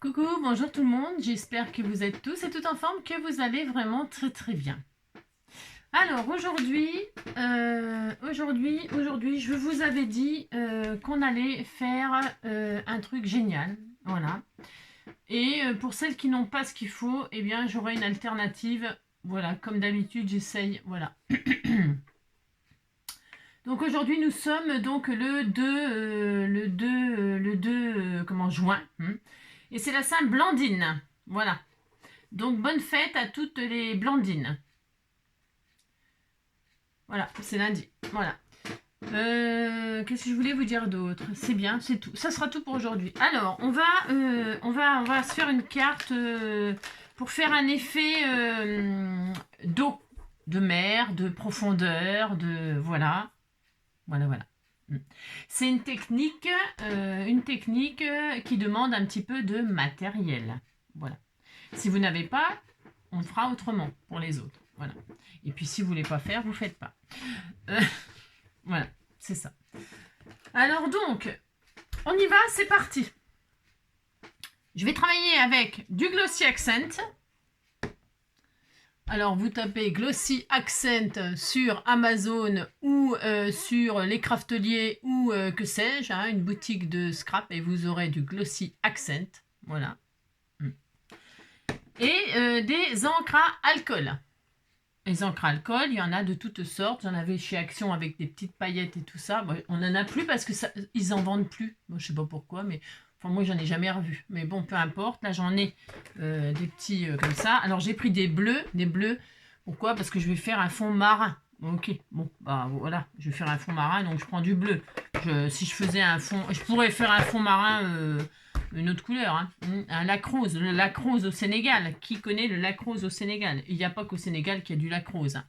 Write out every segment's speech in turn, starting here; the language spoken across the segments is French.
Coucou, bonjour tout le monde, j'espère que vous êtes tous et toutes en forme, que vous allez vraiment très bien. Alors aujourd'hui, je vous avais dit qu'on allait faire un truc génial, voilà. Et pour celles qui n'ont pas ce qu'il faut, eh bien j'aurai une alternative, voilà, comme d'habitude j'essaye, voilà. Donc aujourd'hui nous sommes donc le 2 juin. Et c'est la Sainte Blandine. Voilà. Donc bonne fête à toutes les Blandines. Voilà, c'est lundi. Voilà. Qu'est-ce que je voulais vous dire d'autre? C'est bien, c'est tout. Ça sera tout pour aujourd'hui. Alors, on va se faire une carte pour faire un effet d'eau, de mer, de profondeur, de voilà. Voilà. C'est une technique qui demande un petit peu de matériel. Voilà. Si vous n'avez pas, on fera autrement pour les autres. Voilà. Et puis si vous ne voulez pas faire, vous ne faites pas. Voilà, c'est ça. Alors donc, on y va, c'est parti. Je vais travailler avec du Glossy Accent. Alors, vous tapez Glossy Accent sur Amazon ou sur Les Crafteliers ou que sais-je, hein, une boutique de scrap et vous aurez du Glossy Accent. Voilà. Et des encres à alcool. Les encres à alcool, il y en a de toutes sortes. J'en avais chez Action avec des petites paillettes et tout ça. Bon, on n'en a plus parce que ils en vendent plus. Bon, je ne sais pas pourquoi, mais enfin, moi, j'en ai jamais revu. Mais bon, peu importe. Là, j'en ai des petits comme ça. Alors, j'ai pris des bleus. Pourquoi? Parce que je vais faire un fond marin. Ok, bon, bah voilà. Je vais faire un fond marin, donc je prends du bleu. Si je faisais un fond... Je pourrais faire un fond marin... une autre couleur, hein. Un lac rose, le lac rose au Sénégal. Qui connaît le lac rose au Sénégal? Il n'y a pas qu'au Sénégal qu'il y a du lac rose. Hein.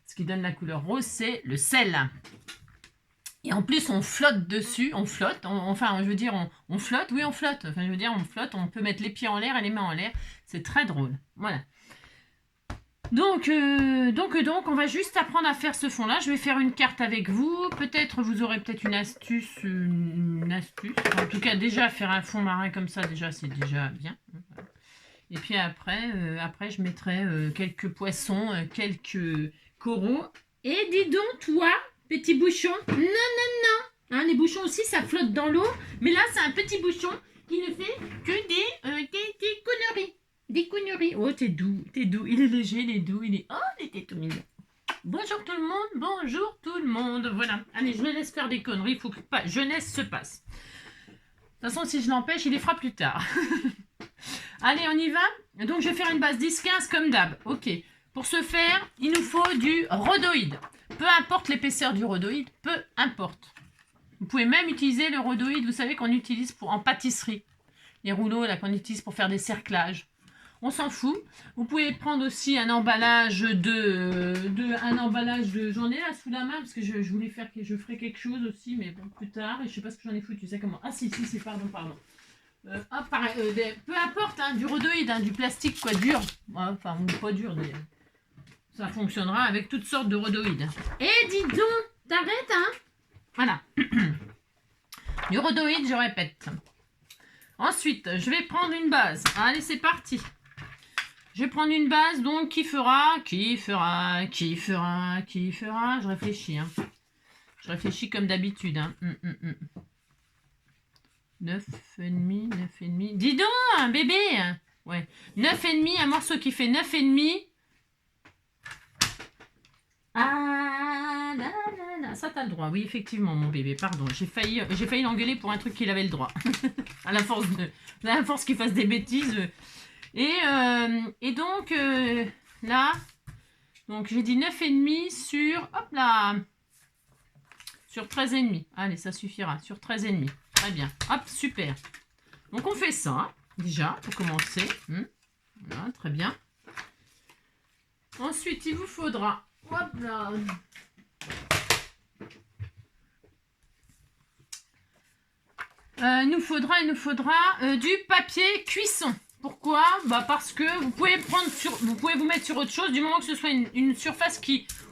Ce qui donne la couleur rose, c'est le sel. Et en plus, on flotte dessus, on flotte, on flotte, oui, on flotte. Enfin, je veux dire, on flotte, on peut mettre les pieds en l'air et les mains en l'air. C'est très drôle. Voilà. Donc, on va juste apprendre à faire ce fond-là. Je vais faire une carte avec vous. Peut-être, vous aurez peut-être une astuce. En tout cas, déjà, faire un fond marin comme ça, déjà, c'est déjà bien. Et puis après, je mettrai quelques poissons, quelques coraux. Et dis donc, toi, petit bouchon. Non. Hein, les bouchons aussi, ça flotte dans l'eau. Mais là, c'est un petit bouchon qui ne fait que des conneries. Des conneries. Oh, t'es doux. Il est léger, il est doux, il était tout mignon. Bonjour tout le monde. Voilà. Allez, je me laisse faire des conneries. Il faut que jeunesse se passe. De toute façon, si je l'empêche, il les fera plus tard. Allez, on y va. Donc, je vais faire une base 10-15 comme d'hab. Ok. Pour ce faire, il nous faut du rhodoïde. Peu importe l'épaisseur du rhodoïde, peu importe. Vous pouvez même utiliser le rhodoïde, vous savez, qu'on utilise en pâtisserie. Les rouleaux là qu'on utilise pour faire des cerclages. On s'en fout. Vous pouvez prendre aussi un emballage j'en ai là sous la main parce que je voulais faire que je ferai quelque chose aussi, mais bon plus tard. Et je sais pas ce que j'en ai foutu. Tu sais comment? Ah si, pardon. Peu importe, hein, du rhodoïde, hein, du plastique quoi, dur. Enfin, pas dur d'ailleurs. Ça fonctionnera avec toutes sortes de rhodoïdes. Et dis donc, t'arrêtes, hein? Voilà. Du rhodoïde, je répète. Ensuite, je vais prendre une base. Allez, c'est parti. Je vais prendre une base, donc qui fera. Je réfléchis. Hein. Je réfléchis comme d'habitude. Hein. 9,5. Dis donc, un bébé. Ouais. 9,5, un morceau qui fait 9,5. Ah, là. Ça, t'as le droit. Oui, effectivement, mon bébé. Pardon, j'ai failli l'engueuler pour un truc qu'il avait le droit. à la force qu'il fasse des bêtises. Et donc, là, donc j'ai dit 9,5 sur, hop là, sur 13,5. Allez, ça suffira, sur 13,5. Très bien. Hop, super. Donc, on fait ça, déjà, pour commencer. Voilà, très bien. Ensuite, il vous faudra, hop là, il nous faudra du papier cuisson. Pourquoi? Parce que vous pouvez vous mettre sur autre chose du moment que ce soit une surface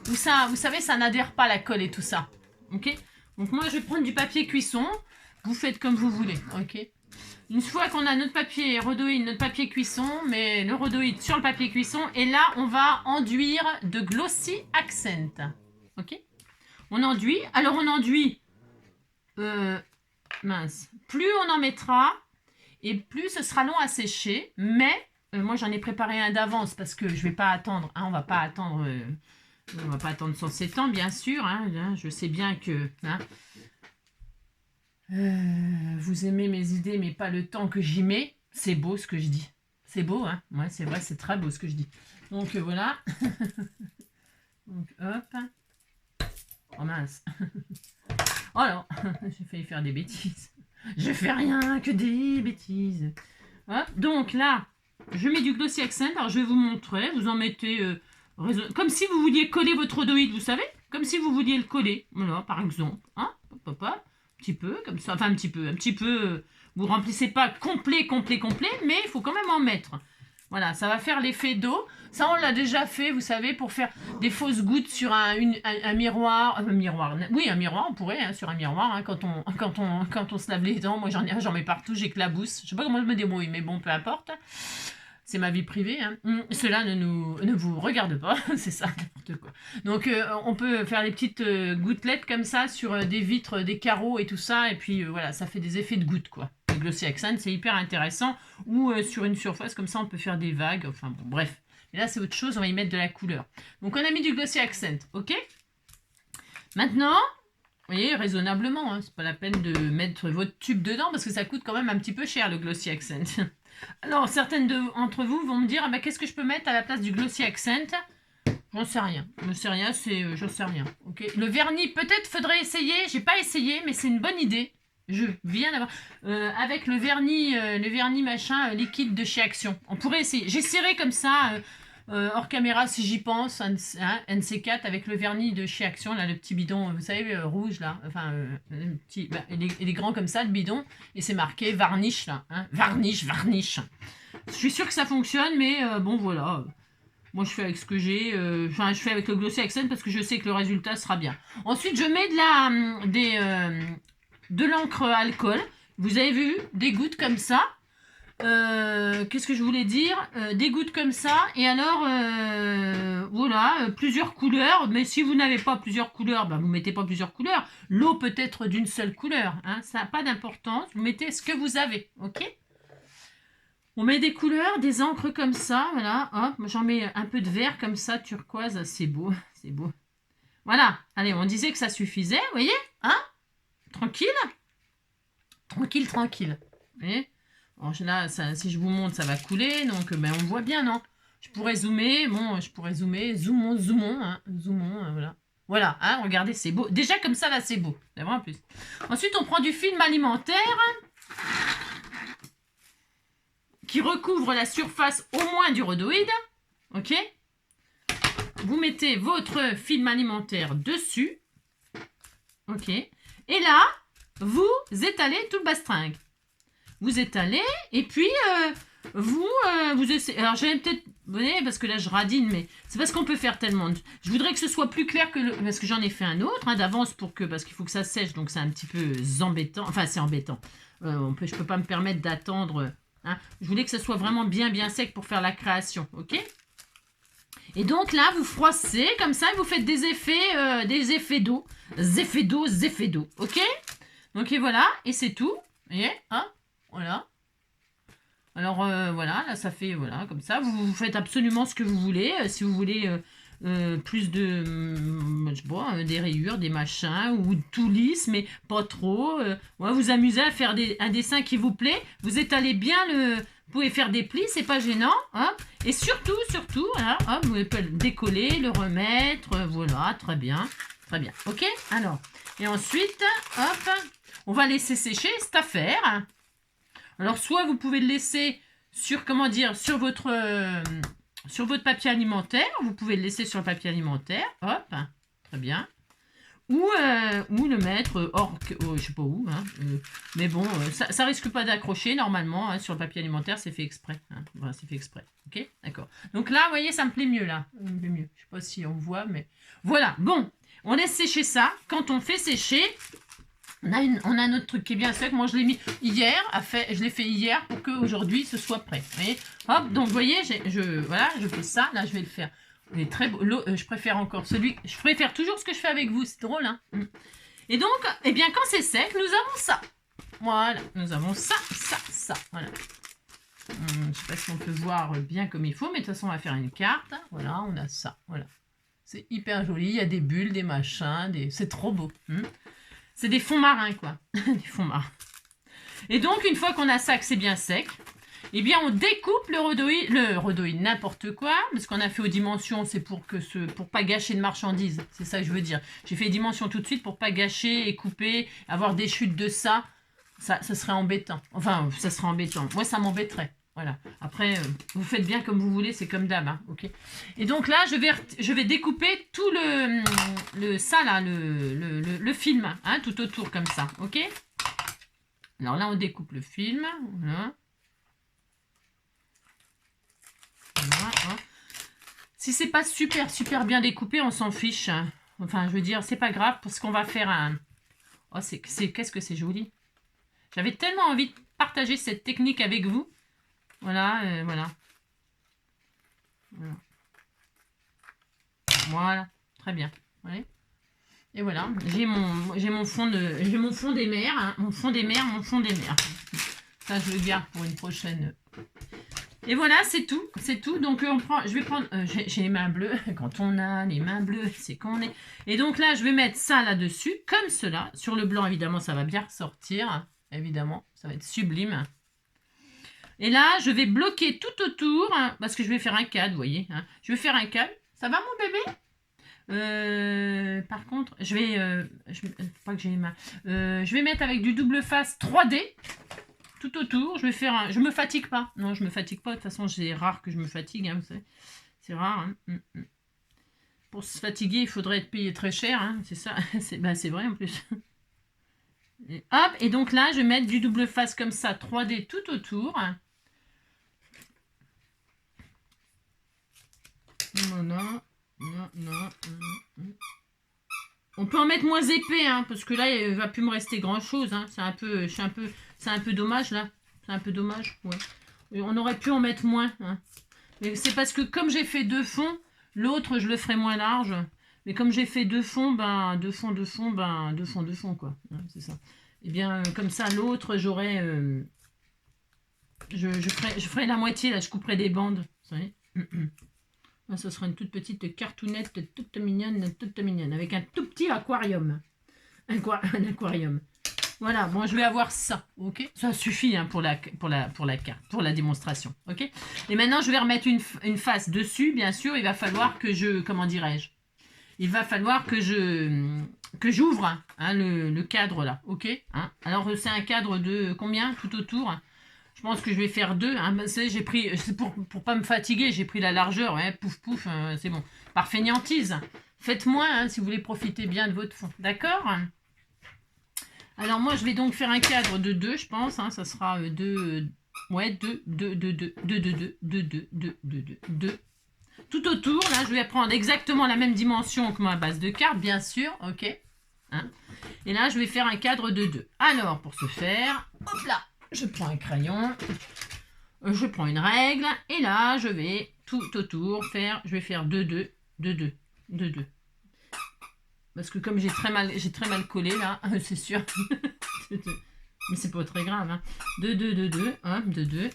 où ça, vous savez, ça n'adhère pas la colle et tout ça. Ok? Donc moi je vais prendre du papier cuisson. Vous faites comme vous voulez. Ok? Une fois qu'on a notre papier rhodoïde, notre papier cuisson, mais le rhodoïde sur le papier cuisson, et là, on va enduire de Glossy Accent. Ok? On enduit. Alors, on enduit... mince. Plus on en mettra, et plus ce sera long à sécher. Mais, moi, j'en ai préparé un d'avance parce que je vais pas attendre. Hein, on va pas attendre... on va pas attendre 107 ans, bien sûr. Hein, je sais bien que... Hein, vous aimez mes idées, mais pas le temps que j'y mets. C'est beau ce que je dis. C'est beau, hein? Ouais, c'est vrai, c'est très beau ce que je dis. Donc, voilà. Donc, hop. Oh mince. Oh non, j'ai failli faire des bêtises. Je fais rien que des bêtises. Hop. Donc, là, je mets du Glossy Accent. Alors, je vais vous montrer. Vous en mettez... comme si vous vouliez coller votre rhodoïde, vous savez? Comme si vous vouliez le coller. Voilà, par exemple. Hein? Hop, hop, hop. Petit peu, comme ça, enfin un petit peu, vous remplissez pas complet, mais il faut quand même en mettre. Voilà, ça va faire l'effet d'eau. Ça, on l'a déjà fait, vous savez, pour faire des fausses gouttes sur un miroir. Oui, un miroir, on pourrait, hein, sur un miroir, hein, quand on se lave les dents. Moi, j'en mets partout, j'éclabousse. Je sais pas comment je me débrouille, mais bon, peu importe. C'est ma vie privée. Hein. Cela ne vous regarde pas. C'est ça, n'importe quoi. Donc, on peut faire des petites gouttelettes comme ça sur des vitres, des carreaux et tout ça. Et puis, voilà, ça fait des effets de gouttes, quoi. Le Glossy Accent, c'est hyper intéressant. Ou sur une surface, comme ça, on peut faire des vagues. Enfin, bon, bref. Mais là, c'est autre chose. On va y mettre de la couleur. Donc, on a mis du Glossy Accent. OK? Maintenant... Vous voyez, raisonnablement, hein, c'est pas la peine de mettre votre tube dedans parce que ça coûte quand même un petit peu cher le Glossy Accent. Alors, certaines d'entre vous vont me dire, ah, bah, qu'est-ce que je peux mettre à la place du Glossy Accent? J'en sais rien. J'en sais rien, j'en sais rien. Okay. Le vernis, peut-être faudrait essayer. J'ai pas essayé, mais c'est une bonne idée. Je viens d'avoir... avec le vernis machin liquide de chez Action. On pourrait essayer. J'essaierai comme ça... hors caméra si j'y pense, NC4 avec le vernis de chez Action, là, le petit bidon, vous savez, rouge là, enfin, le petit, bah, il est grand comme ça le bidon, et c'est marqué varnish là, hein, varnish. Je suis sûre que ça fonctionne, mais bon voilà, moi je fais avec ce que j'ai, je fais avec le Glossy Accent parce que je sais que le résultat sera bien. Ensuite je mets de l'encre alcool, vous avez vu, des gouttes comme ça. Qu'est-ce que je voulais dire? Des gouttes comme ça, et alors voilà, plusieurs couleurs, mais si vous n'avez pas plusieurs couleurs, bah, vous mettez pas plusieurs couleurs. L'eau peut être d'une seule couleur, hein, ça n'a pas d'importance, vous mettez ce que vous avez, ok? On met des couleurs, des encres comme ça, voilà, hop, j'en mets un peu de vert comme ça, turquoise, c'est beau, c'est beau. Voilà, allez, on disait que ça suffisait, vous voyez, hein? Tranquille, tranquille, vous voyez? Alors là, si je vous montre, ça va couler, donc ben, on voit bien, non? Je pourrais zoomer, zoomons, hein, voilà. Voilà, hein, regardez, c'est beau. Déjà, comme ça, là, c'est beau. C'est vraiment plus. Ensuite, on prend du film alimentaire qui recouvre la surface au moins du rhodoïde, ok? Vous mettez votre film alimentaire dessus, ok? Et là, vous étalez tout le bastringue. Vous étalez, et puis vous essayez. Alors, j'ai peut-être... Vous voyez, parce que là, je radine, mais c'est parce qu'on peut faire tellement... Je voudrais que ce soit plus clair que... Parce que j'en ai fait un autre, hein, d'avance, parce qu'il faut que ça sèche, donc c'est un petit peu embêtant. Enfin, c'est embêtant. Je peux pas me permettre d'attendre... Hein. Je voulais que ça soit vraiment bien sec pour faire la création, ok? Et donc, là, vous froissez, comme ça, et vous faites des effets d'eau. Effets d'eau, ok? Donc, et voilà, et c'est tout. Vous voyez, hein? Voilà. Alors, voilà, là, ça fait, voilà, comme ça. Vous faites absolument ce que vous voulez. Si vous voulez plus de, je sais pas, des rayures, des machins, ou tout lisse, mais pas trop. Ouais, vous amusez à faire un dessin qui vous plaît. Vous étalez bien vous pouvez faire des plis, c'est pas gênant. Hein. Et surtout, voilà, hop, vous pouvez le décoller, le remettre. Voilà, très bien. Très bien. OK? Alors, et ensuite, hop, on va laisser sécher cette affaire. Alors, soit vous pouvez le laisser sur, sur votre papier alimentaire. Vous pouvez le laisser sur le papier alimentaire. Hop, très bien. Ou le mettre hors, je sais pas où. Hein, mais bon, ça risque pas d'accrocher normalement. Hein, sur le papier alimentaire, c'est fait exprès. Hein, voilà, c'est fait exprès. Ok, d'accord. Donc là, vous voyez, ça me plaît mieux là. Ça me plaît mieux. Je sais pas si on voit, mais voilà. Bon, on laisse sécher ça. Quand on fait sécher... On a un autre truc qui est bien sec. Moi, je l'ai mis hier. Je l'ai fait hier pour qu'aujourd'hui, ce soit prêt. Vous voyez, hop, donc, vous voyez, voilà, je fais ça. Là, je vais le faire. Il est très beau. Je préfère encore celui... Je préfère toujours ce que je fais avec vous. C'est drôle, hein. Et donc, eh bien, quand c'est sec, nous avons ça. Voilà, nous avons ça. Voilà. Je ne sais pas si on peut voir bien comme il faut, mais de toute façon, on va faire une carte. Voilà, on a ça. Voilà. C'est hyper joli. Il y a des bulles, des machins. C'est trop beau. C'est des fonds marins, quoi. Des fonds marins. Et donc, une fois qu'on a ça, que c'est bien sec, eh bien, on découpe le rhodoïde, n'importe quoi, parce qu'on a fait aux dimensions, c'est pour pas gâcher de marchandises. C'est ça que je veux dire. J'ai fait les dimensions tout de suite pour pas gâcher et couper, avoir des chutes de ça. Ça serait embêtant. Enfin, ça serait embêtant. Moi, ça m'embêterait. Voilà. Après, vous faites bien comme vous voulez, c'est comme d'hab, hein, ok. Et donc là, je vais découper tout le film, hein, tout autour comme ça, ok. Alors là, on découpe le film, voilà. Voilà, hein. Si c'est pas super bien découpé, on s'en fiche. Hein. Enfin, je veux dire, c'est pas grave, parce qu'on va faire un... Oh, qu'est-ce que c'est joli. J'avais tellement envie de partager cette technique avec vous. Voilà, voilà. Voilà, très bien. Ouais. Et voilà, j'ai mon fond des mers, hein, mon fond des mers. Ça, je le garde pour une prochaine. Et voilà, c'est tout. Donc, je vais prendre... j'ai les mains bleues. Quand on a les mains bleues, c'est qu'on est... Et donc là, je vais mettre ça là-dessus, comme cela. Sur le blanc, évidemment, ça va bien ressortir. Évidemment, ça va être sublime. Et là, je vais bloquer tout autour, hein, parce que je vais faire un cadre, vous voyez. Hein. Je vais faire un cadre. Ça va, mon bébé? Par contre, je vais... pas que j'ai les mains. Je vais mettre avec du double face 3D. Tout autour. Je vais faire un... Je me fatigue pas. Non, je me fatigue pas. De toute façon, c'est rare que je me fatigue. Hein, vous savez. C'est rare. Hein. Pour se fatiguer, il faudrait être payé très cher. Hein. C'est ça. C'est vrai en plus. Et hop. Et donc là, je vais mettre du double face comme ça, 3D tout autour. Voilà. Non. On peut en mettre moins épais, hein, parce que là, il ne va plus me rester grand-chose. Hein. C'est un peu dommage, là. C'est un peu dommage, ouais. Et on aurait pu en mettre moins. Hein. Mais c'est parce que comme j'ai fait deux fonds, l'autre, je le ferai moins large. Mais comme j'ai fait deux fonds, deux fonds, quoi. Hein, c'est ça. Et bien, comme ça, l'autre, j'aurais... je ferai la moitié, là. Je couperai des bandes. Vous savez. Là, ce sera une toute petite cartoonette, toute mignonne, avec un tout petit aquarium. Un aquarium. Voilà, bon, je vais avoir ça, ok. Ça suffit hein, pour la carte, pour la démonstration, ok. Et maintenant, je vais remettre une face dessus, bien sûr. Il va falloir que je, comment dirais-je, il va falloir que j'ouvre hein, le cadre là, ok. Hein. Alors, c'est un cadre de combien tout autour? Je pense que je vais faire deux. Hein. J'ai pris, c'est pour pas me fatiguer, j'ai pris la largeur. Ouais, pouf, c'est bon. Par fainéantise. Faites moins hein, si vous voulez profiter bien de votre fond. D'accord? Alors moi, je vais donc faire un cadre de 2, je pense. Hein. Ça sera 2. Ouais, 2. Tout autour, là, je vais prendre exactement la même dimension que ma base de carte, bien sûr. Ok. Hein. Et là, je vais faire un cadre de 2. Alors, pour ce faire, hop là. Je prends un crayon, je prends une règle, et là, je vais tout autour faire, je vais faire 2. Parce que comme j'ai très mal collé, là, c'est sûr. Mais c'est pas très grave, hein. 2, hop, 2.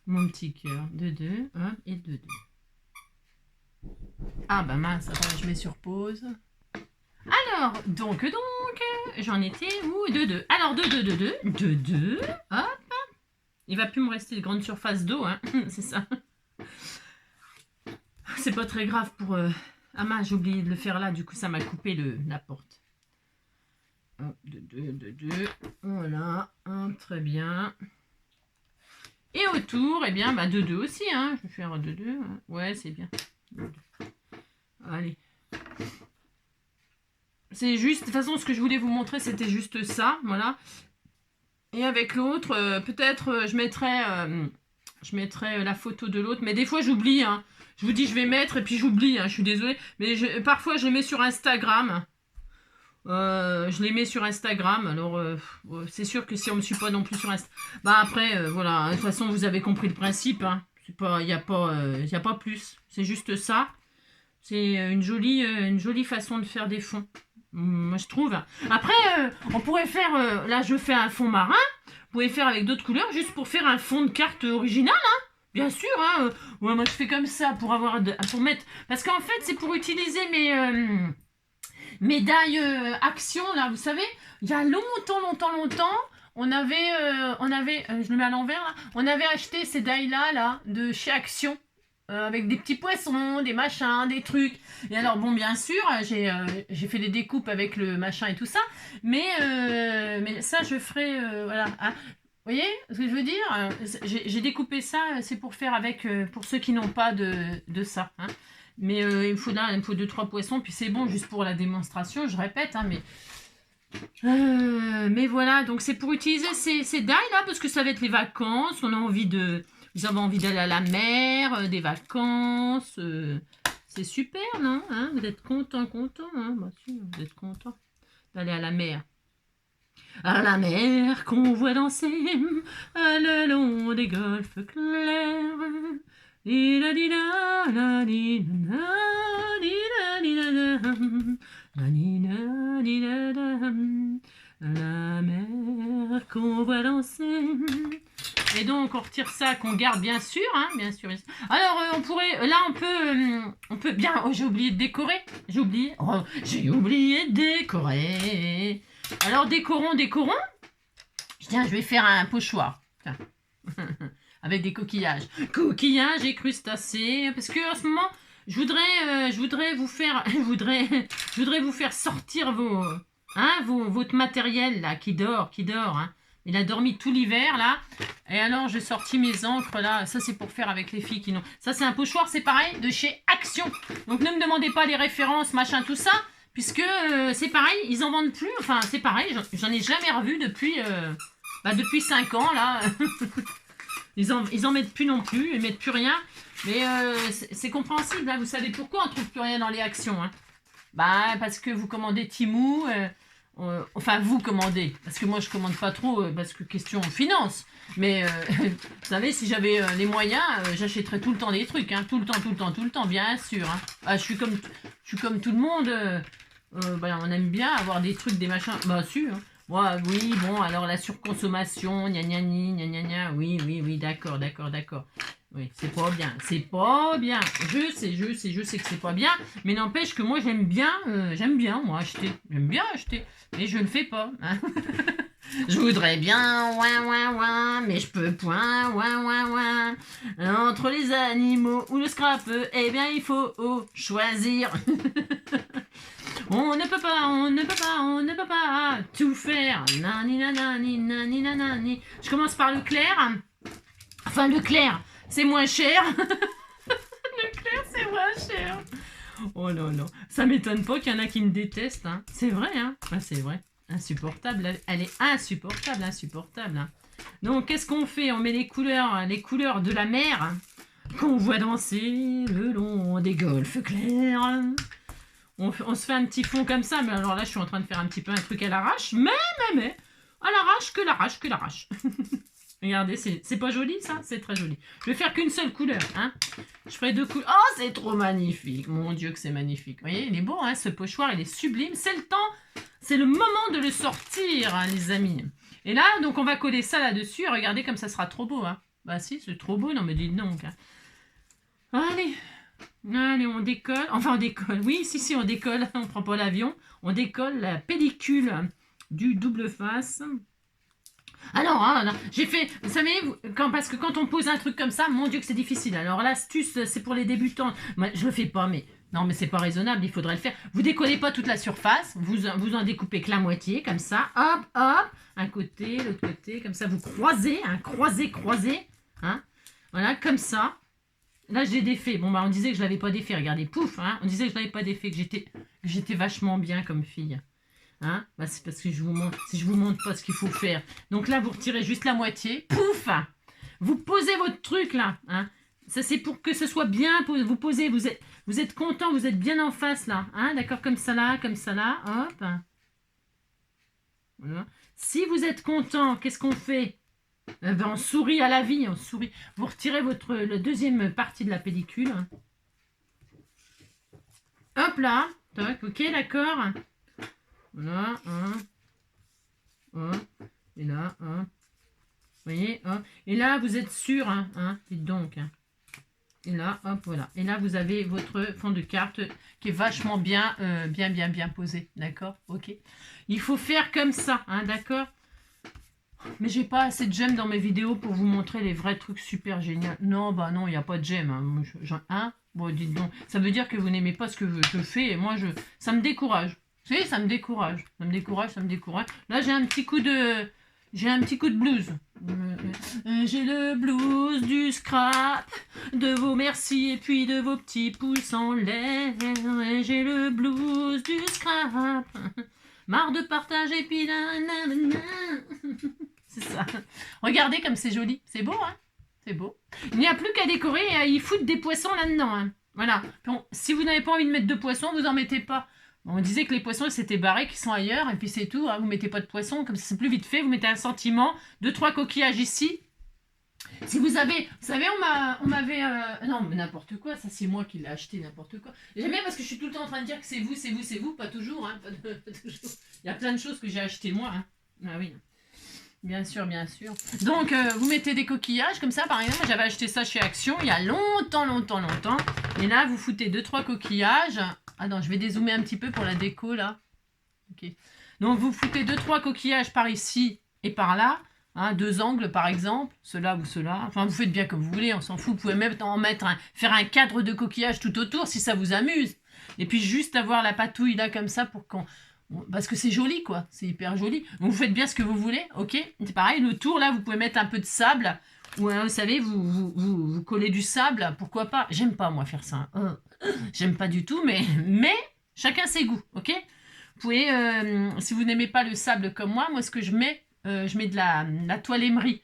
Mon petit cœur, 2, hop, et 2. Ah, bah mince, attends, je mets sur pause. Alors, donc, j'en étais où? 2. Alors, 2, hop. Il va plus me rester de grande surface d'eau, hein. C'est ça. C'est pas très grave pour... Ah mince, j'ai oublié de le faire là, du coup, ça m'a coupé la porte. Hop, 2. Voilà, très bien. Et autour, eh bien, 2 aussi, hein. Je vais faire 2. Ouais, c'est bien. 2. Allez. C'est juste, de toute façon, ce que je voulais vous montrer, c'était juste ça, voilà. Et avec l'autre, peut-être, je mettrai Je mettrai la photo de l'autre. Mais des fois, j'oublie. Hein. Je vous dis, je vais mettre et puis j'oublie. Hein. Je suis désolée. Mais parfois, je les mets sur Instagram. Je les mets sur Instagram. Alors, c'est sûr que si on me suit pas non plus sur Instagram... Bah après, voilà. De toute façon, vous avez compris le principe. Hein. Il n'y a pas plus. C'est juste ça. C'est une jolie façon de faire des fonds. Moi, je trouve. Après, on pourrait faire... là, je fais un fond marin. Vous pouvez faire avec d'autres couleurs, juste pour faire un fond de carte original. Hein. Bien sûr. Hein. Ouais, moi, je fais comme ça pour avoir... pour mettre... Parce qu'en fait, c'est pour utiliser mes médailles Action, là. Vous savez, il y a longtemps... On avait, je le mets à l'envers là, on avait acheté ces die-là, là, de chez Action, avec des petits poissons, des machins, des trucs. Et alors, bon, bien sûr, j'ai fait les découpes avec le machin et tout ça, mais ça, je ferai, voilà. Hein. Vous voyez ce que je veux dire? J'ai découpé ça, c'est pour faire avec, pour ceux qui n'ont pas de ça. Hein. Mais il me faut 2-3 poissons, puis c'est bon, juste pour la démonstration, je répète, hein, mais voilà, donc c'est pour utiliser ces dailles là, parce que ça va être les vacances, vous avez envie d'aller à la mer, des vacances, c'est super, non? Hein, vous êtes content, hein? Bah, si, vous êtes content d'aller à la mer. À la mer qu'on voit danser, le long des golfes clairs. La mer qu'on voit danser. Et donc on retire ça, qu'on garde bien sûr, hein, bien sûr. Alors on pourrait, là on peut bien. Oh, j'ai oublié de décorer. J'ai oublié de décorer. Alors décorons. Tiens, je vais faire un pochoir. Tiens. Avec des coquillages. Coquillages et crustacés. Parce que en ce moment, je voudrais vous faire sortir votre matériel là qui dort. Hein. Il a dormi tout l'hiver là. Et alors j'ai sorti mes encres là. Ça c'est pour faire avec les filles qui n'ont. Ça c'est un pochoir, c'est pareil, de chez Action. Donc ne me demandez pas les références, machin, tout ça. Puisque c'est pareil, ils en vendent plus. Enfin c'est pareil, j'en ai jamais revu depuis 5 ans là. Ils en mettent plus non plus, ils mettent plus rien. Mais c'est compréhensible, hein. Vous savez pourquoi on trouve plus rien dans les Actions, hein. Bah, parce que vous commandez Temu, enfin vous commandez, parce que moi je commande pas trop, parce que question finance. Mais vous savez, si j'avais les moyens, j'achèterais tout le temps des trucs, hein. Tout le temps, bien sûr. Hein. Ah, je suis comme tout le monde. On aime bien avoir des trucs, des machins. Bah, sûr. Hein. Ouais, oui, bon, alors la surconsommation, gna gna gna, oui, d'accord. Oui, c'est pas bien. Je sais que c'est pas bien, mais n'empêche que moi j'aime bien, moi, acheter. J'aime bien acheter, mais je ne fais pas. Hein. Je voudrais bien, mais je peux point, Entre les animaux ou le scrap, eh bien il faut choisir. On ne peut pas tout faire. Nani. Je commence par le clair. Enfin, le clair, c'est moins cher. Le clair, c'est moins cher. Oh là là. Ça m'étonne pas qu'il y en a qui me détestent. Hein. C'est vrai, hein. Ah, c'est vrai. Insupportable. Elle est insupportable. Hein. Donc, qu'est-ce qu'on fait? On met les couleurs de la mer qu'on voit danser le long des golfes clairs. On se fait un petit fond comme ça, mais alors là, je suis en train de faire un petit peu un truc à l'arrache, mais, à l'arrache, que l'arrache. Regardez, c'est pas joli, ça? C'est très joli. Je vais faire qu'une seule couleur, hein. Je ferai 2 couleurs. Oh, c'est trop magnifique. Mon Dieu, que c'est magnifique. Vous voyez, il est beau, hein, ce pochoir, il est sublime. C'est le temps, c'est le moment de le sortir, hein, les amis. Et là, donc, on va coller ça là-dessus. Regardez comme ça sera trop beau, hein. Bah si, c'est trop beau. Non, mais dites donc. Hein. Allez, on décolle. Enfin, on décolle. Oui, si, on décolle. On prend pas l'avion. On décolle la pellicule du double face. Alors, hein, j'ai fait... Vous savez, parce que quand on pose un truc comme ça, mon Dieu que c'est difficile. Alors, l'astuce, c'est pour les débutants. Moi, je le fais pas, mais... Non, mais c'est pas raisonnable, il faudrait le faire. Vous décollez pas toute la surface. Vous en découpez que la moitié, comme ça. Hop. Un côté, l'autre côté. Comme ça, vous croisez. Hein, croisez. Hein, voilà, comme ça. Là, je l'ai défait. Bon, bah, on disait que je l'avais pas défait. Regardez, pouf, hein. On disait que je l'avais pas défait, que j'étais vachement bien comme fille. Hein, bah, c'est parce que je vous montre pas ce qu'il faut faire. Donc là, vous retirez juste la moitié. Pouf. Vous posez votre truc là. Hein. Ça, c'est pour que ce soit bien. Vous posez, vous êtes content, vous êtes bien en face là. Hein, d'accord, comme ça là, hop. Voilà. Si vous êtes content, qu'est-ce qu'on fait? Ben, on sourit à la vie, on sourit. Vous retirez la deuxième partie de la pellicule. Hop là. Tac, ok, d'accord. Voilà, et là, vous voyez, et là, vous êtes sûr, dites donc. Et là, hop, voilà. Et là, vous avez votre fond de carte qui est vachement bien, bien posé. D'accord? Ok. Il faut faire comme ça, d'accord? Mais j'ai pas assez de gemmes dans mes vidéos pour vous montrer les vrais trucs super géniaux. Non, bah non, il n'y a pas de gemmes. Bon, dites donc. Ça veut dire que vous n'aimez pas ce que je fais et moi, ça me décourage. Vous savez, ça me décourage. Ça me décourage. Là, j'ai un petit coup de blues. J'ai le blues du scrap, de vos merci et puis de vos petits pouces en l'air. J'ai le blues du scrap. Marre de partager puis c'est ça. Regardez comme c'est joli. C'est beau, hein? C'est beau. Il n'y a plus qu'à décorer et à y foutre des poissons là-dedans. Hein. Voilà. Bon, si vous n'avez pas envie de mettre de poissons, vous n'en mettez pas. On disait que les poissons, c'était barré, qu'ils sont ailleurs, et puis c'est tout. Hein. Vous mettez pas de poissons, comme ça c'est plus vite fait. Vous mettez un sentiment, 2-3 coquillages ici. Si vous avez... Vous savez, on m'avait... Non, mais n'importe quoi, ça c'est moi qui l'ai acheté, n'importe quoi. J'aime bien parce que je suis tout le temps en train de dire que c'est vous, pas toujours. Hein, pas toujours. Il y a plein de choses que j'ai achetées moi. Hein. Ah oui. Bien sûr. Donc, vous mettez des coquillages, comme ça, par exemple, j'avais acheté ça chez Action il y a longtemps. Et là, vous foutez 2-3 coquillages. Attends, je vais dézoomer un petit peu pour la déco, là. Ok. Donc, vous foutez 2-3 coquillages par ici et par là. Hein, 2 angles, par exemple. Cela ou cela. Enfin, vous faites bien comme vous voulez, on s'en fout. Vous pouvez même faire un cadre de coquillages tout autour, si ça vous amuse. Et puis, juste avoir la patouille, là, comme ça, pour qu'on... Parce que c'est joli, quoi. C'est hyper joli. Donc, vous faites bien ce que vous voulez, ok? C'est pareil, le tour, là, vous pouvez mettre un peu de sable. Ou, vous savez, vous collez du sable. Pourquoi pas? J'aime pas, moi, faire ça. J'aime pas du tout, mais chacun ses goûts, ok? Vous pouvez, si vous n'aimez pas le sable comme moi, ce que je mets de la toile émerie.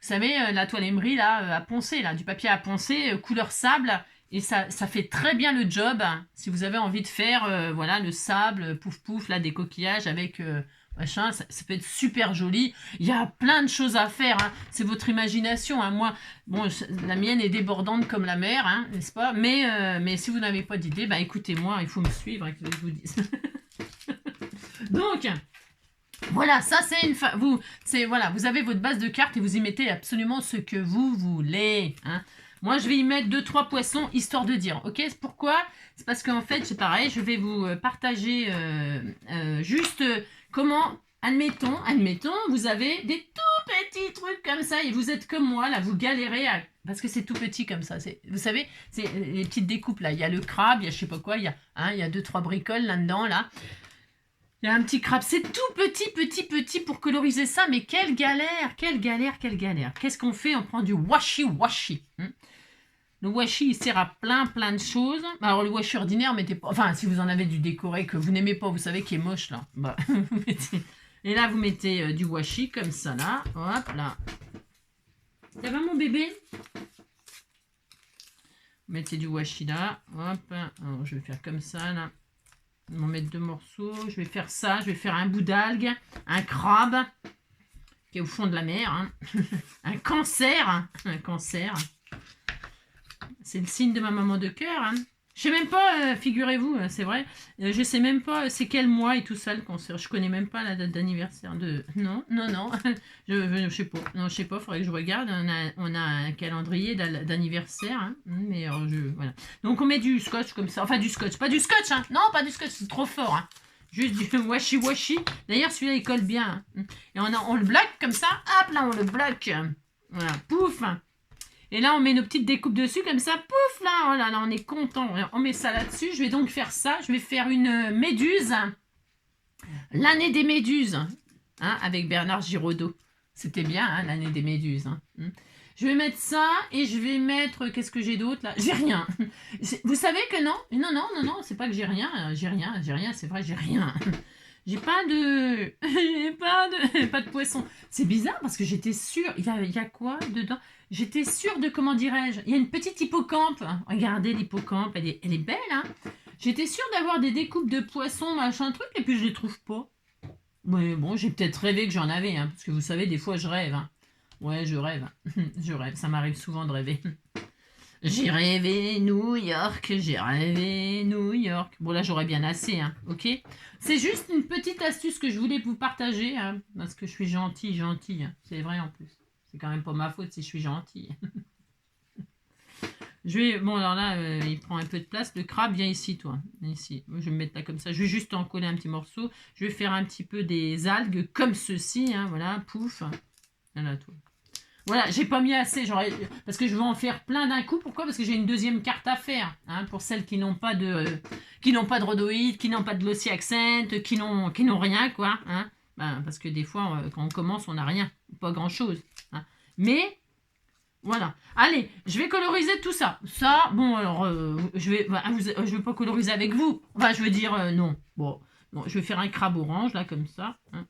Vous savez, la toile émerie, là, à poncer, là, du papier à poncer, couleur sable... Et ça fait très bien le job, hein, si vous avez envie de faire voilà, le sable, pouf, là, des coquillages avec machin, ça peut être super joli. Il y a plein de choses à faire, hein. C'est votre imagination. Hein. Moi, bon, la mienne est débordante comme la mer, hein, n'est-ce pas? Mais si vous n'avez pas d'idée, bah, écoutez-moi, il faut me suivre, hein, que je vous dise. Donc... Voilà, ça c'est voilà, vous avez votre base de cartes et vous y mettez absolument ce que vous voulez. Hein. Moi, je vais y mettre 2-3 poissons, histoire de dire. Ok, pourquoi? C'est parce qu'en fait, c'est pareil, je vais vous partager juste comment, admettons, vous avez des tout petits trucs comme ça et vous êtes comme moi, là, vous galérez parce que c'est tout petit comme ça. Vous savez, c'est les petites découpes, là. Il y a le crabe, il y a je sais pas quoi, il y a 2-3 bricoles là-dedans, là. Il y a un petit crabe, c'est tout petit pour coloriser ça, mais quelle galère. Qu'est-ce qu'on fait? On prend du washi. Le washi, il sert à plein de choses. Alors, le washi ordinaire, mettez pas... Enfin, si vous en avez du décoré que vous n'aimez pas, vous savez qui est moche, là. Bah, vous mettez... Et là, vous mettez du washi, comme ça, là. Hop, là. Ça va, mon bébé? Vous mettez du washi, là. Hop. Alors, je vais faire comme ça, là. Je vais en mettre 2 morceaux. Je vais faire ça. Je vais faire un bout d'algue. Un crabe. Qui est au fond de la mer. Hein. Un cancer. C'est le signe de ma maman de cœur. Hein. Je sais même pas, figurez-vous, c'est vrai. Je sais même pas c'est quel mois et tout ça le cancer. Je connais même pas la date d'anniversaire de... Non. je sais pas. Non, je sais pas, faudrait que je regarde. On a un calendrier d'anniversaire. Hein. Mais alors, voilà. Donc on met du scotch comme ça. Enfin du scotch. Pas du scotch, hein. Non, pas du scotch, c'est trop fort. Hein. Juste du washi. D'ailleurs, celui-là, il colle bien. Hein. Et on le bloque comme ça. Hop, là, on le bloque. Voilà, pouf. Et là, on met nos petites découpes dessus, comme ça, pouf, là, oh là, on est content. On met ça là-dessus. Je vais donc faire ça. Je vais faire une méduse. L'année des méduses, hein, avec Bernard Giraudot. C'était bien, hein, l'année des méduses. Hein. Je vais mettre ça et je vais mettre... Qu'est-ce que j'ai d'autre, là? J'ai rien. Vous savez que non, c'est pas que j'ai rien. C'est vrai, j'ai rien. J'ai pas de... J'ai pas de poisson. C'est bizarre parce que j'étais sûre... Il y a quoi dedans? J'étais sûre de... Comment dirais-je? Il y a une petite hippocampe. Regardez l'hippocampe. Elle est belle, hein? J'étais sûre d'avoir des découpes de poissons, machin truc, et puis je les trouve pas. Mais bon, j'ai peut-être rêvé que j'en avais, hein, parce que vous savez, des fois je rêve. Hein. Ouais, je rêve. Je rêve. Ça m'arrive souvent de rêver. J'ai rêvé New York, j'ai rêvé New York. Bon, là, j'aurais bien assez, hein, ok? C'est juste une petite astuce que je voulais vous partager, hein, parce que je suis gentille. Hein. C'est vrai, en plus. C'est quand même pas ma faute si je suis gentille. Bon, alors là, il prend un peu de place. Le crabe, viens ici, toi. Ici. Je vais me mettre là comme ça. Je vais juste en coller un petit morceau. Je vais faire un petit peu des algues comme ceci, hein, voilà, pouf. Voilà, toi. Voilà, j'ai pas mis assez, parce que je veux en faire plein d'un coup. Pourquoi? Parce que j'ai une deuxième carte à faire, hein, pour celles qui n'ont pas de rhodoïde, qui n'ont pas de glossy accent, qui n'ont rien, quoi. Hein. Ben, parce que des fois, quand on commence, on n'a rien, pas grand-chose. Hein. Mais, voilà. Allez, je vais coloriser tout ça. Ça, bon, alors, je vais pas coloriser avec vous. Enfin, je veux dire, non. Bon, je vais faire un crabe orange, là, comme ça. Hein.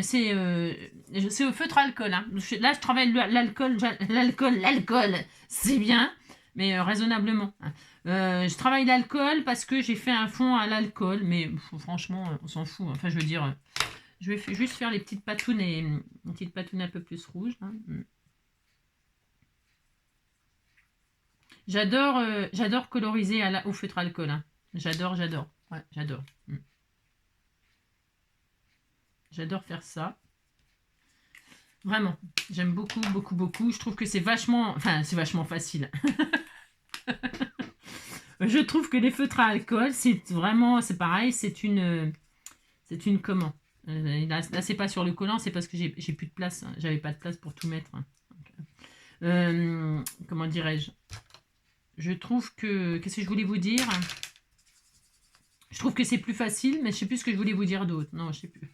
C'est au feutre alcool. Hein. Là, je travaille l'alcool. C'est bien, mais raisonnablement. Hein. Je travaille l'alcool parce que j'ai fait un fond à l'alcool, mais franchement, on s'en fout. Enfin, je veux dire, je vais juste faire les petites patounes et une petite patoune un peu plus rouge. Hein. J'adore coloriser au feutre alcool. Hein. J'adore. Ouais, j'adore. J'adore faire ça. Vraiment. J'aime beaucoup. Je trouve que c'est vachement facile. Je trouve que les feutres à alcool, c'est pareil, c'est une comment? Là, c'est pas sur le collant, c'est parce que j'ai plus de place. Hein. J'avais pas de place pour tout mettre. Hein. Comment dirais-je? Je trouve que... Qu'est-ce que je voulais vous dire? Je trouve que c'est plus facile, mais je sais plus ce que je voulais vous dire d'autre. Non, je sais plus.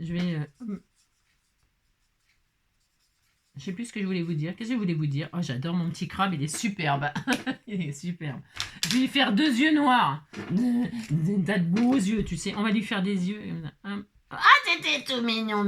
Je vais... Je sais plus ce que je voulais vous dire. Qu'est-ce que je voulais vous dire? Oh, j'adore mon petit crabe, il est superbe. Il est superbe. Je vais lui faire 2 yeux noirs. T'as de beaux yeux, tu sais. On va lui faire des yeux. Ah, t'étais tout mignon.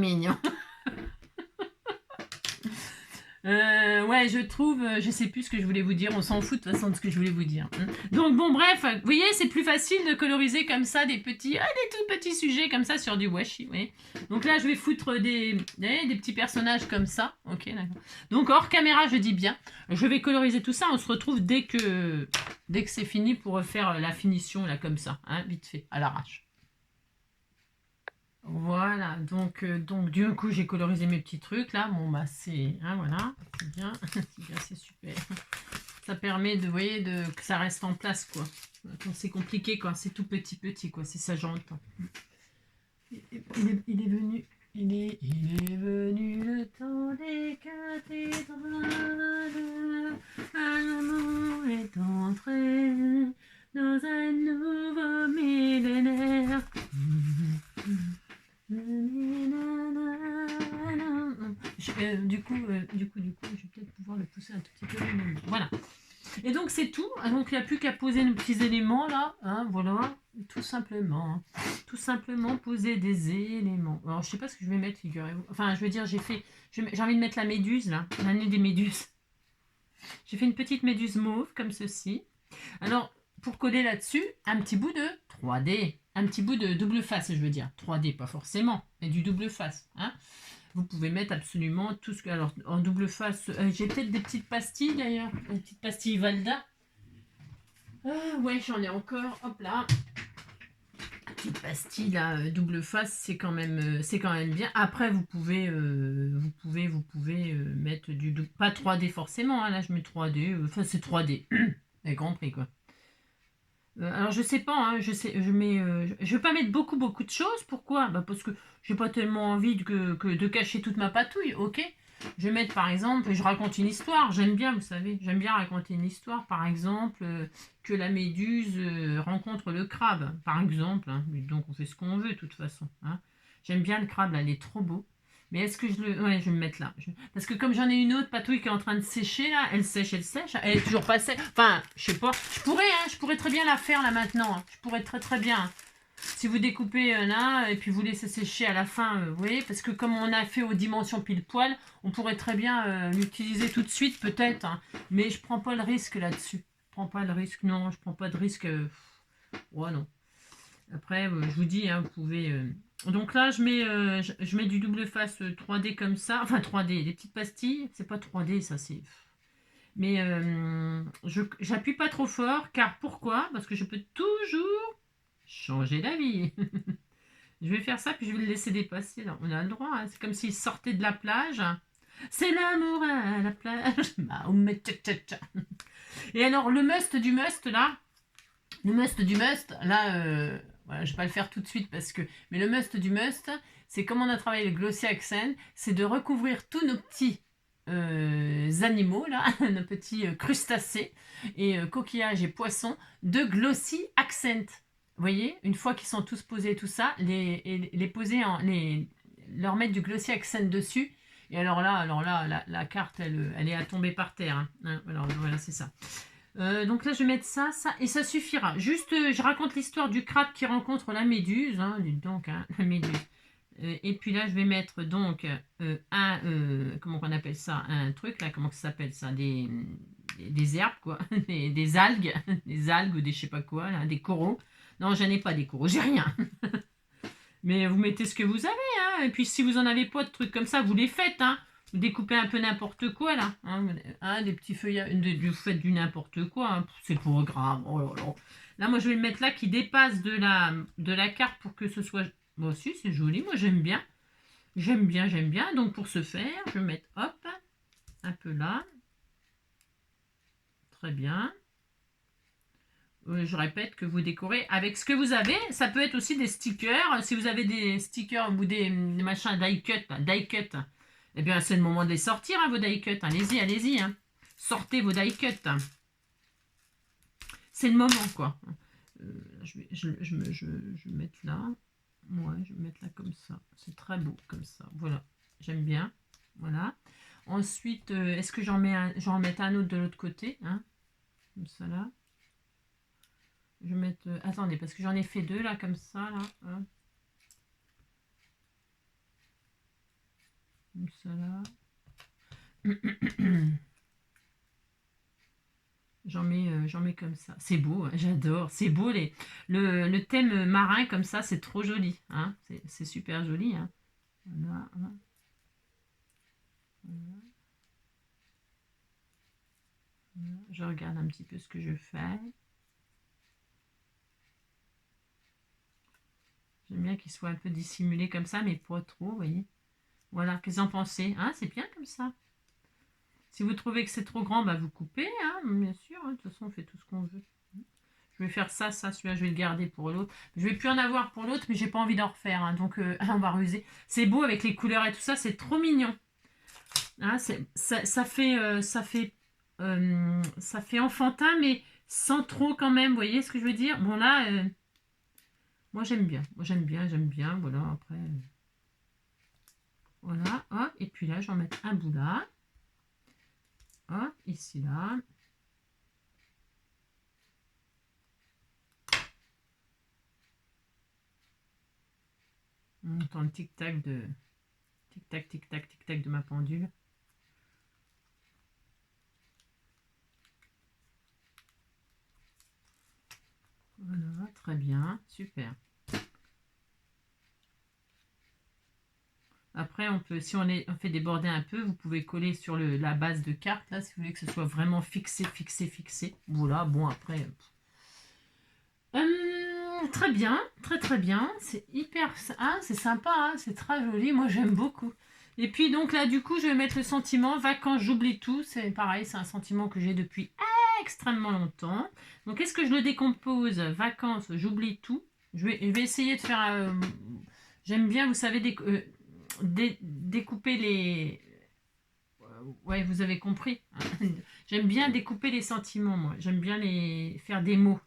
Ouais, je trouve, je sais plus ce que je voulais vous dire, on s'en fout de toute façon de ce que je voulais vous dire. Donc bon, bref, vous voyez, c'est plus facile de coloriser comme ça des tout petits sujets comme ça sur du washi, oui. Donc là, je vais foutre des petits personnages comme ça, ok, d'accord. Donc hors caméra, je dis bien, je vais coloriser tout ça, on se retrouve dès que c'est fini pour faire la finition, là, comme ça, hein, vite fait, à l'arrache. Voilà, donc du coup j'ai colorisé mes petits trucs là, bon bah c'est, hein, voilà, c'est bien, c'est super. Ça permet de, vous voyez, que ça reste en place quoi. Quand c'est compliqué quoi, c'est tout petit quoi, c'est ça j'entends. Il est venu le temps des cathédrales, l'amour est entré dans un nouveau millénaire. Du coup, je vais peut-être pouvoir le pousser un tout petit peu. Voilà. Et donc c'est tout. Donc il n'y a plus qu'à poser nos petits éléments là. Hein, voilà. Tout simplement. Poser des éléments. Alors je sais pas ce que je vais mettre, figurez-vous. Enfin, je veux dire, j'ai envie de mettre la méduse là. L'année des méduses. J'ai fait une petite méduse mauve comme ceci. Alors, pour coller là-dessus, un petit bout de 3D. Un petit bout de double face, je veux dire. 3D, pas forcément, mais du double face. Hein. Vous pouvez mettre absolument tout ce que... Alors, en double face, j'ai peut-être des petites pastilles d'ailleurs. Des petites pastilles Valda. Ouais, j'en ai encore. Hop là. Petite pastille là, double face, c'est quand même bien. Après, vous pouvez mettre du... Pas 3D forcément, hein, là je mets 3D. Enfin, c'est 3D. Vous avez compris quoi. Alors je sais pas, hein, je vais pas mettre beaucoup de choses. Pourquoi? Bah parce que j'ai pas tellement envie de cacher toute ma patouille, ok? Je vais mettre par exemple, je raconte une histoire, j'aime bien, vous savez, j'aime bien raconter une histoire, par exemple, que la méduse rencontre le crabe, par exemple, hein, donc on fait ce qu'on veut de toute façon. Hein. J'aime bien le crabe, là, il est trop beau. Mais est-ce que ouais, je vais me mettre là. Parce que comme j'en ai une autre patouille qui est en train de sécher, là, elle sèche. Elle est toujours pas sèche. Enfin, je sais pas. Je pourrais très bien la faire, là, maintenant. Hein. Je pourrais très bien. Si vous découpez là, et puis vous laissez sécher à la fin, vous voyez, parce que comme on a fait aux dimensions pile poil, on pourrait très bien l'utiliser tout de suite, peut-être, hein, mais je prends pas le risque là-dessus. Je prends pas le risque, non, je prends pas de risque. Ouais, non. Après, je vous dis, hein, vous pouvez... Donc là, je mets du double face 3D comme ça, enfin 3D, des petites pastilles, c'est pas 3D, ça c'est... Mais j'appuie pas trop fort, car pourquoi? Parce que je peux toujours changer d'avis. Je vais faire ça, puis je vais le laisser dépasser. Là. On a le droit, hein. C'est comme s'il sortait de la plage. C'est l'amour à la plage. Et alors, le must du must, là, voilà, je vais pas le faire tout de suite parce que... Mais le must du must, c'est comme on a travaillé le glossy accent, c'est de recouvrir tous nos petits animaux, là, nos petits crustacés et coquillages et poissons de glossy accent. Vous voyez, une fois qu'ils sont tous posés, tout ça, les poser leur mettre du glossy accent dessus. Et alors là, la carte, elle est à tomber par terre. Hein. Alors voilà, c'est ça. Donc là, je vais mettre ça, et ça suffira. Juste, je raconte l'histoire du crabe qui rencontre la méduse. Hein, donc, hein, la méduse. Et puis là, je vais mettre donc comment on appelle ça? Un truc là, comment ça s'appelle ça? Des herbes quoi, des algues, des algues ou des je sais pas quoi, là, des coraux. Non, j'en ai pas des coraux, j'ai rien. Mais vous mettez ce que vous avez, hein. Et puis si vous en avez pas de trucs comme ça, vous les faites, hein. Vous découpez un peu n'importe quoi là, hein, des petits feuillages, vous faites du n'importe quoi, hein. C'est pas grave. Oh là là. Là, moi, je vais le mettre là qui dépasse de la carte pour que ce soit. Moi aussi, c'est joli. Moi, j'aime bien. J'aime bien, j'aime bien. Donc, pour ce faire, je vais mettre, hop, un peu là. Très bien. Je répète que vous décorez avec ce que vous avez. Ça peut être aussi des stickers. Si vous avez des stickers ou des machins die cut, eh bien, c'est le moment de les sortir, hein, vos die cut. Allez-y, allez-y. Hein. Sortez vos die cut. C'est le moment, quoi. Je vais mettre là. Ouais, je vais mettre là comme ça. C'est très beau comme ça. Voilà. J'aime bien. Voilà. Ensuite, est-ce que j'en mets un autre de l'autre côté, hein, comme ça là. Je vais mettre... attendez, parce que j'en ai fait deux là, comme ça là. Hein. Comme ça là. J'en mets comme ça. C'est beau, hein, j'adore. C'est beau le thème marin comme ça, c'est trop joli. Hein. C'est super joli. Hein. Voilà, voilà. Voilà. Je regarde un petit peu ce que je fais. J'aime bien qu'il soit un peu dissimulé comme ça, mais pas trop, vous voyez. Voilà, qu'est-ce que vous en pensez? Hein, c'est bien comme ça. Si vous trouvez que c'est trop grand, bah vous coupez, hein, bien sûr. Hein, de toute façon, on fait tout ce qu'on veut. Je vais faire ça, celui-là, je vais le garder pour l'autre. Je vais plus en avoir pour l'autre, mais j'ai pas envie d'en refaire. Hein, donc, on va ruser. C'est beau avec les couleurs et tout ça, c'est trop mignon. Hein, ça fait enfantin, mais sans trop quand même. Vous voyez ce que je veux dire? Bon, là, moi, j'aime bien. Moi, j'aime bien. Voilà, après... voilà, hop. Et puis là, je vais en mettre un bout là. Hop, ici, là. On entend le tic-tac tic-tac de ma pendule. Voilà, très bien, super. Après, si on fait déborder un peu, vous pouvez coller sur la base de carte, là, si vous voulez que ce soit vraiment fixé. Voilà, bon, après... très bien, très bien. C'est hyper... Ah, c'est sympa, hein, c'est très joli. Moi, j'aime beaucoup. Et puis, donc là, du coup, je vais mettre le sentiment vacances, j'oublie tout. C'est pareil, c'est un sentiment que j'ai depuis extrêmement longtemps. Donc, est-ce que je le décompose? Vacances, j'oublie tout. Je vais essayer de faire... j'aime bien, vous savez, découper les... Ouais, vous avez compris. J'aime bien découper les sentiments, moi. J'aime bien faire des mots.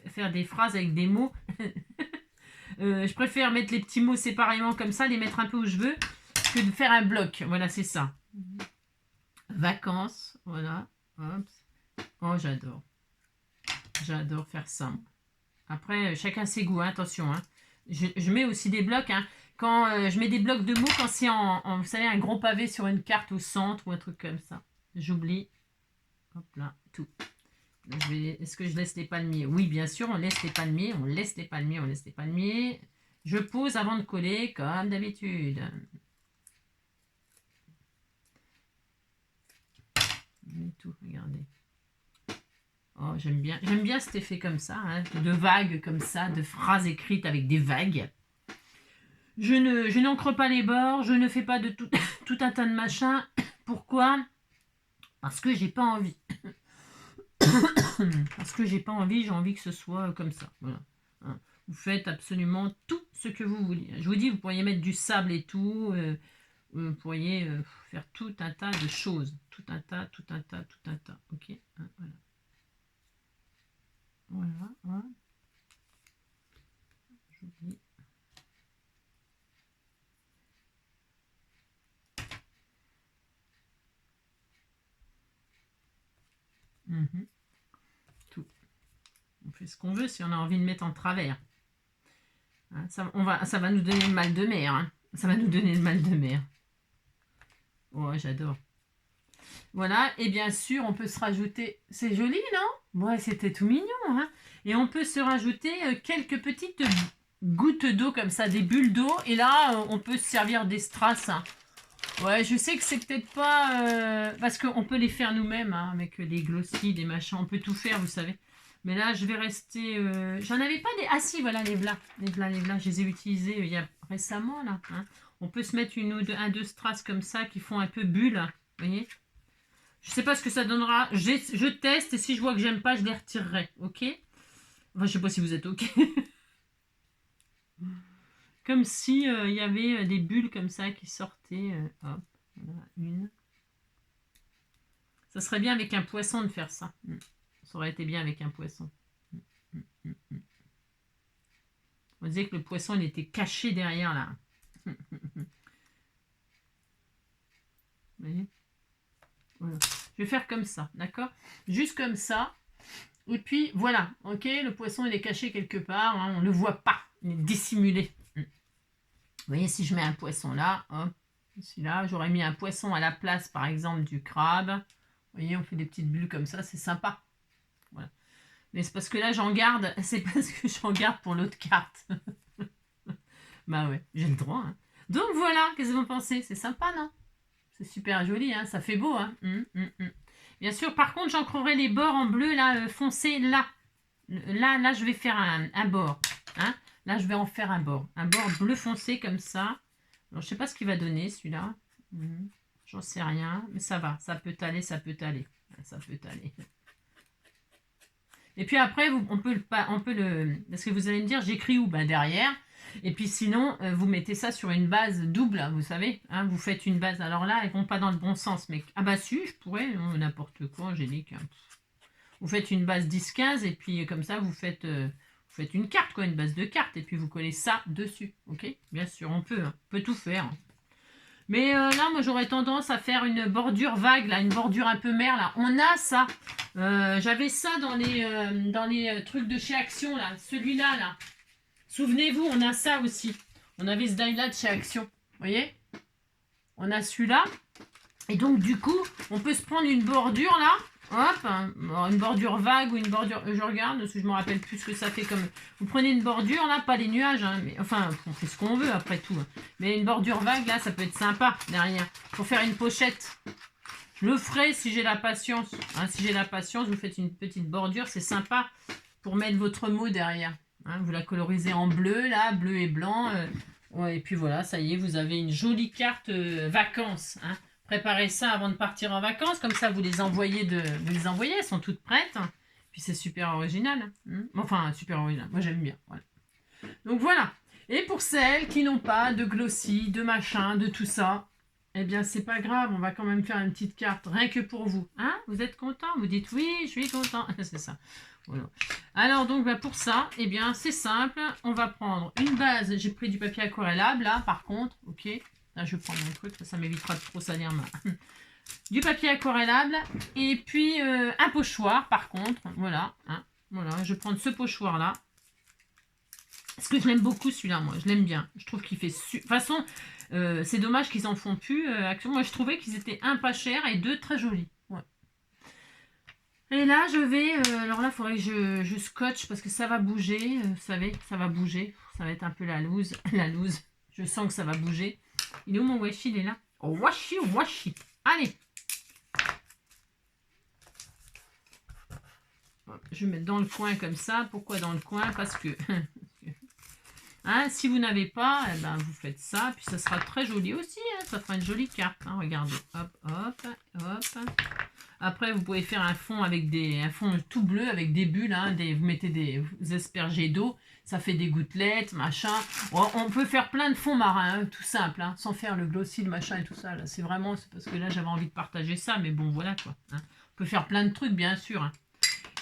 Faire des phrases avec des mots. Je préfère mettre les petits mots séparément comme ça, les mettre un peu où je veux, que de faire un bloc. Voilà, c'est ça. Vacances, voilà. Hop. Oh, j'adore. J'adore faire ça. Après, chacun ses goûts, hein, attention. Hein. Je mets aussi des blocs. Hein. Quand je mets des blocs de mots, quand c'est vous savez, un gros pavé sur une carte au centre ou un truc comme ça. J'oublie. Hop là, tout. Est-ce que je laisse les palmiers? Oui, bien sûr, on laisse les palmiers. On laisse les palmiers, on laisse les palmiers. Je pose avant de coller, comme d'habitude. Tout, regardez. Oh, j'aime bien cet effet comme ça, hein, de vagues comme ça, de phrases écrites avec des vagues. Je n'encre pas les bords, je ne fais pas de tout, tout un tas de machins. Pourquoi? Parce que j'ai pas envie. Parce que j'ai pas envie, j'ai envie que ce soit comme ça. Voilà. Hein. Vous faites absolument tout ce que vous voulez. Je vous dis, vous pourriez mettre du sable et tout. Vous pourriez faire tout un tas de choses. Tout un tas. Ok, hein, voilà. Voilà. J'oublie. Tout. On fait ce qu'on veut si on a envie de mettre en travers. Hein, ça va nous donner le mal de mer. Hein. Ça va nous donner le mal de mer. Oh, j'adore. Voilà, et bien sûr, on peut se rajouter... C'est joli, non? Ouais, c'était tout mignon. Hein. Et on peut se rajouter quelques petites gouttes d'eau comme ça, des bulles d'eau. Et là, on peut se servir des strass. Hein. Ouais, je sais que c'est peut-être pas... parce qu'on peut les faire nous-mêmes, hein, avec des glossies, des machins. On peut tout faire, vous savez. Mais là, je vais rester... J'en avais pas des... Ah si, voilà, les v'là. Les v'là. Je les ai utilisés il y a récemment, là. Hein. On peut se mettre deux strass comme ça qui font un peu bulle. Vous voyez? Je sais pas ce que ça donnera. Je teste et si je vois que j'aime pas, je les retirerai. Ok? Enfin, je sais pas si vous êtes ok. Comme si il y avait des bulles comme ça qui sortaient. Hop, voilà, une. Ça serait bien avec un poisson de faire ça. Ça aurait été bien avec un poisson. On disait que le poisson, il était caché derrière là. Vous voyez? Voilà. Je vais faire comme ça, d'accord? Juste comme ça. Et puis, voilà, ok? Le poisson, il est caché quelque part. Hein, on ne le voit pas. Il est dissimulé. Vous voyez, si je mets un poisson là, hop, celui-là, j'aurais mis un poisson à la place, par exemple, du crabe. Vous voyez, on fait des petites bulles comme ça, c'est sympa. Voilà. Mais c'est parce que là, j'en garde. C'est parce que j'en garde pour l'autre carte. Bah ouais, j'ai le droit. Hein. Donc voilà, qu'est-ce que vous pensez? C'est sympa, non? C'est super joli, hein, ça fait beau. Hein. Bien sûr, par contre, j'ancrerai les bords en bleu là, foncé là. Là, je vais faire un bord. Hein. Là, je vais en faire un bord. Un bord bleu foncé comme ça. Alors, je sais pas ce qu'il va donner celui-là. J'en sais rien, mais ça va. Ça peut aller, ça peut aller. Ça peut aller. Et puis après, on peut le... Parce que vous allez me dire, j'écris où? Ben derrière. Et puis sinon, vous mettez ça sur une base double, vous savez. Hein, vous faites une base. Alors là, elles vont pas dans le bon sens. Mais ah bah si, je pourrais. N'importe quoi, Angélique. Hein. Vous faites une base 10-15 et puis comme ça, vous faites une carte, quoi, une base de cartes. Et puis vous collez ça dessus. Ok? Bien sûr, on peut. Hein. On peut tout faire. Mais là, moi, j'aurais tendance à faire une bordure vague, là, une bordure un peu mer, là. On a ça. J'avais ça dans les trucs de chez Action, là. Celui-là, là. Souvenez-vous, on a ça aussi. On avait ce die-là de chez Action. Vous voyez? On a celui-là. Et donc, du coup, on peut se prendre une bordure, là. Hop. Une bordure vague ou une bordure... je regarde, parce que je me rappelle plus ce que ça fait comme... Vous prenez une bordure, là, pas les nuages. Hein, mais, enfin, on fait ce qu'on veut, après tout. Hein. Mais une bordure vague, là, ça peut être sympa, derrière. Pour faire une pochette. Je le ferai si j'ai la patience. Hein, si j'ai la patience, vous faites une petite bordure. C'est sympa pour mettre votre mot derrière. Hein, vous la colorisez en bleu, là, bleu et blanc. Ouais, et puis voilà, ça y est, vous avez une jolie carte vacances. Hein. Préparez ça avant de partir en vacances. Comme ça, vous les envoyez, elles sont toutes prêtes. Puis c'est super original. Hein. Enfin, super original. Moi, j'aime bien. Voilà. Donc voilà. Et pour celles qui n'ont pas de glossy, de machin, de tout ça, eh bien, c'est pas grave. On va quand même faire une petite carte, rien que pour vous. Hein? Vous êtes content? Vous dites oui, je suis content. C'est ça. Voilà. Alors donc pour ça, eh bien c'est simple, on va prendre une base, j'ai pris du papier aquarellable là par contre, ok, là je prends mon truc, ça m'évitera de trop salir du papier aquarellable et puis un pochoir par contre, voilà, hein, voilà, je vais prendre ce pochoir là, Parce que je l'aime beaucoup celui-là, moi. Je l'aime bien. Je trouve qu'il fait... De toute façon, c'est dommage qu'ils en font plus. Moi, je trouvais qu'ils étaient un, pas chers et deux, très jolis. Ouais. Et là, je vais... alors là, il faudrait que je scotche parce que ça va bouger. Vous savez, ça va bouger. Ça va être un peu la loose. La loose. Je sens que ça va bouger. Il est où mon washi? Il est là. Oh, washi, washi. Allez. Je vais mettre dans le coin comme ça. Pourquoi dans le coin? Parce que... Hein, si vous n'avez pas, eh ben, vous faites ça. Puis ça sera très joli aussi. Hein, ça fera une jolie carte. Hein, regardez. Hop, hop, hop. Après, vous pouvez faire un fond avec un fond tout bleu avec des bulles. Hein, vous mettez des aspergés d'eau. Ça fait des gouttelettes, machin. On peut faire plein de fonds marins, hein, tout simple. Hein, sans faire le glossy, le machin et tout ça. C'est parce que là, j'avais envie de partager ça. Mais bon, voilà quoi. Hein. On peut faire plein de trucs, bien sûr. Hein.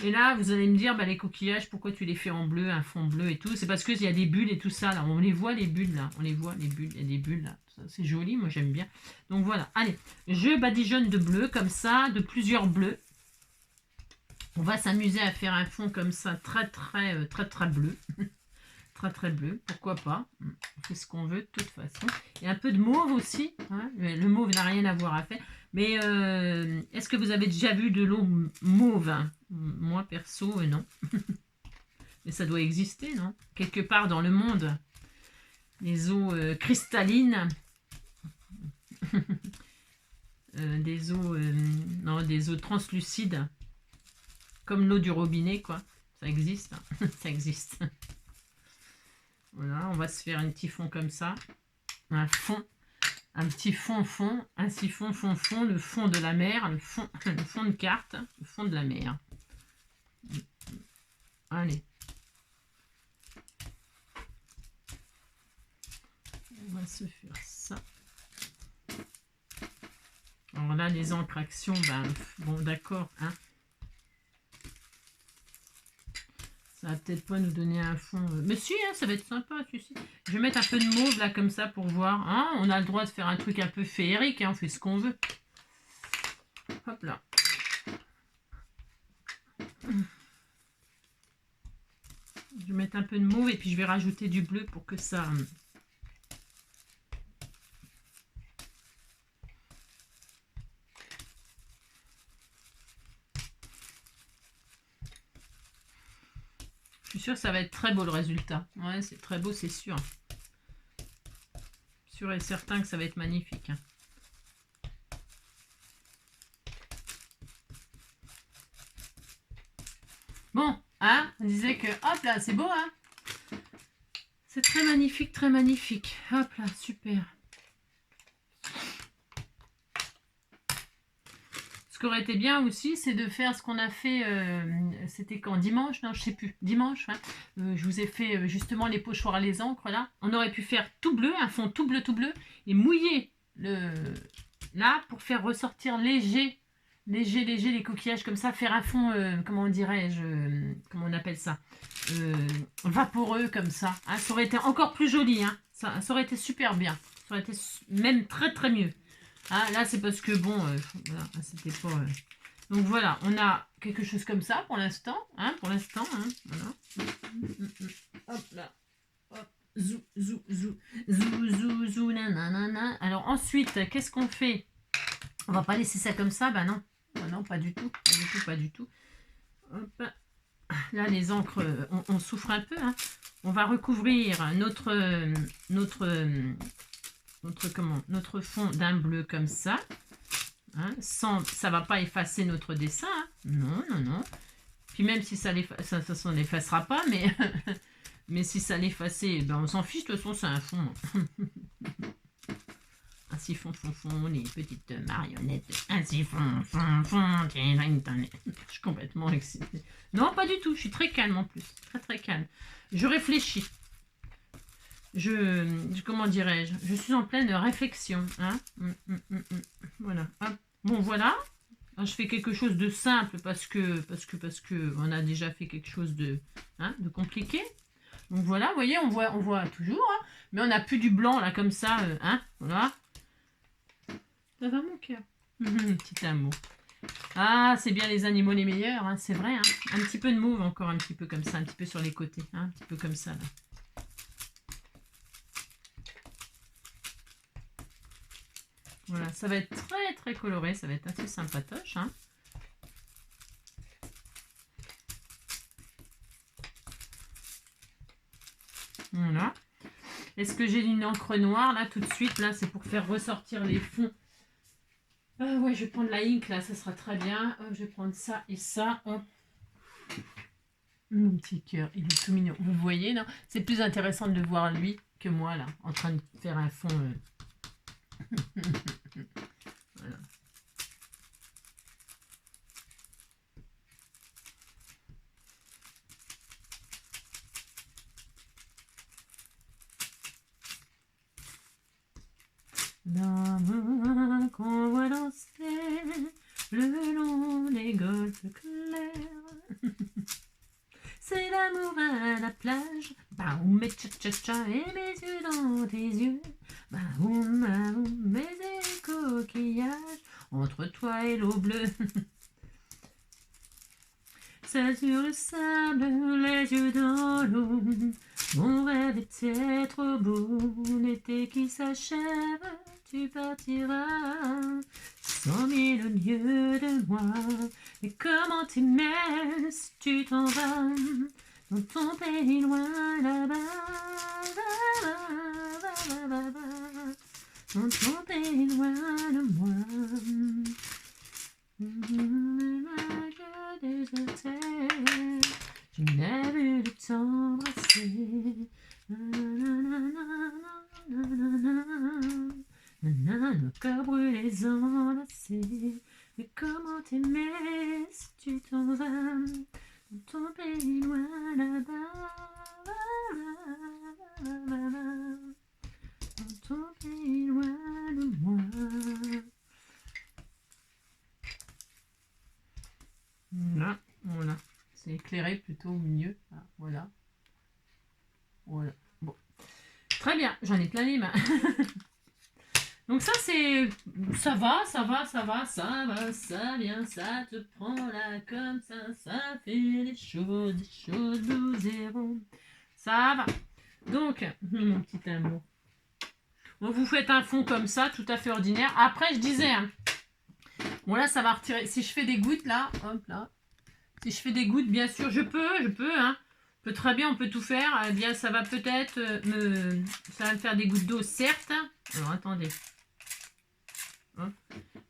Et là, vous allez me dire, bah, les coquillages, pourquoi tu les fais en bleu, un fond bleu et tout? C'est parce qu'il y a des bulles et tout ça, là. On les voit, les bulles, là. On les voit, les bulles. Il y a des bulles, là. C'est joli, moi, j'aime bien. Donc, voilà. Allez, je badigeonne de bleu, comme ça, de plusieurs bleus. On va s'amuser à faire un fond comme ça, très bleu. Très, très bleu. Pourquoi pas? On fait ce qu'on veut, de toute façon. Et un peu de mauve aussi. Hein. Le mauve n'a rien à voir à faire. Mais est-ce que vous avez déjà vu de l'eau mauve? Moi, perso, non. Mais ça doit exister, non? Quelque part dans le monde. Les eaux cristallines. Des eaux translucides. Comme l'eau du robinet, quoi. Ça existe. Hein. Ça existe. Voilà, on va se faire un petit fond comme ça. Un fond. Un petit fond, un siphon, fond, le fond de la mer, le fond de carte, le fond de la mer. Allez. On va se faire ça. Alors là, les encrations, ben, bon, d'accord, hein. Ça va peut-être pas nous donner un fond. Mais si, hein, ça va être sympa, tu sais. Je vais mettre un peu de mauve là comme ça pour voir. Hein, on a le droit de faire un truc un peu féerique, hein, on fait ce qu'on veut. Hop là. Je vais mettre un peu de mauve et puis je vais rajouter du bleu pour que ça... Je suis sûre que ça va être très beau le résultat. Ouais, c'est très beau, c'est sûr. Sûr et certain que ça va être magnifique. Hein. Bon, hein, on disait que, hop là, c'est beau, hein. C'est très magnifique, très magnifique. Hop là, super. Ce qui aurait été bien aussi, c'est de faire ce qu'on a fait, c'était quand? Dimanche? Non, je sais plus. Dimanche, hein. Je vous ai fait justement les pochoirs à les encres, là. On aurait pu faire tout bleu, un fond tout bleu, et mouiller là pour faire ressortir léger les coquillages comme ça, faire un fond, comment dirais-je, comment on appelle ça, vaporeux comme ça. Hein. Ça aurait été encore plus joli, hein. Ça aurait été super bien. Ça aurait été même très très mieux. Ah, là, c'est parce que, bon, voilà, c'était pas... Donc, voilà, on a quelque chose comme ça pour l'instant. Hein, pour l'instant, hein, voilà. Hop là. Hop. Zou, zou, zou. Zou, zou, zou, nanana. Alors, ensuite, qu'est-ce qu'on fait? On va pas laisser ça comme ça, bah non. Bah non, pas du tout. Pas du tout, pas du tout. Hop. Là, les encres, on souffre un peu, hein. On va recouvrir notre fond d'un bleu comme ça, hein, ça va pas effacer notre dessin, hein. Non, non, non. Puis même si ça ne l'effacera pas, mais, mais si ça l'effaçait, ben on s'en fiche, de toute façon c'est un fond. Un siphon, fond, les petites marionnettes. Un siphon, fond, je suis complètement excitée. Non, pas du tout, je suis très calme en plus, très très calme. Je réfléchis. Comment dirais-je, je suis en pleine réflexion, hein. Voilà. Hop. Bon, voilà. Je fais quelque chose de simple parce que on a déjà fait quelque chose de compliqué. Donc voilà, vous voyez, on voit toujours, hein, mais on n'a plus du blanc là comme ça, hein. Voilà. Ça va mon cœur. Petit amour. Ah, c'est bien les animaux les meilleurs, hein, c'est vrai. Hein. Un petit peu de mauve encore, un petit peu comme ça, un petit peu sur les côtés, hein, un petit peu comme ça là. Voilà, ça va être très très coloré, ça va être assez sympatoche. Hein. Voilà. Est-ce que j'ai une encre noire là tout de suite? Là, c'est pour faire ressortir les fonds. Ouais, je vais prendre la ink là, ça sera très bien. Hop, je vais prendre ça et ça. Hop. Mon petit cœur, il est tout mignon. Vous voyez, non? C'est plus intéressant de le voir lui que moi là, en train de faire un fond. Voilà. Dames qu'on voit danser le long des golfes clairs. C'est l'amour à la plage. Baoum, et tcha-tcha-tcha, et mes yeux dans tes yeux. Baoum, baoum, mes coquillages entre toi et l'eau bleue. C'est sur le sable, les yeux dans l'eau. Mon rêve était trop beau. L'été qui s'achève, tu partiras 100 000 lieues de moi. Et comment t'aimer si tu t'en vas dans ton pays loin là-bas, dans ton pays loin de moi. Des hôtels, je n'ai vu de t'embrasser. Le cœur brûlé enlacé. Mais comment t'aimer si tu t'en vas dans ton pays loin là-bas, dans ton pays loin de moi. Voilà, voilà. C'est éclairé plutôt au milieu. Ah, voilà. Voilà. Bon. Très bien, j'en ai plein les mains. Donc ça c'est... Ça va, ça va, ça va, ça va, ça vient, ça te prend là comme ça fait des choses doux et rondes. Ça va. Donc, mon petit amour. Bon, vous faites un fond comme ça, tout à fait ordinaire. Après, je disais... Hein, bon là, ça va retirer. Si je fais des gouttes là, hop là. Si je fais des gouttes, bien sûr, je peux, hein. On peut très bien, on peut tout faire. Eh bien, ça va peut-être ça va me faire des gouttes d'eau, certes. Alors, attendez. Hein.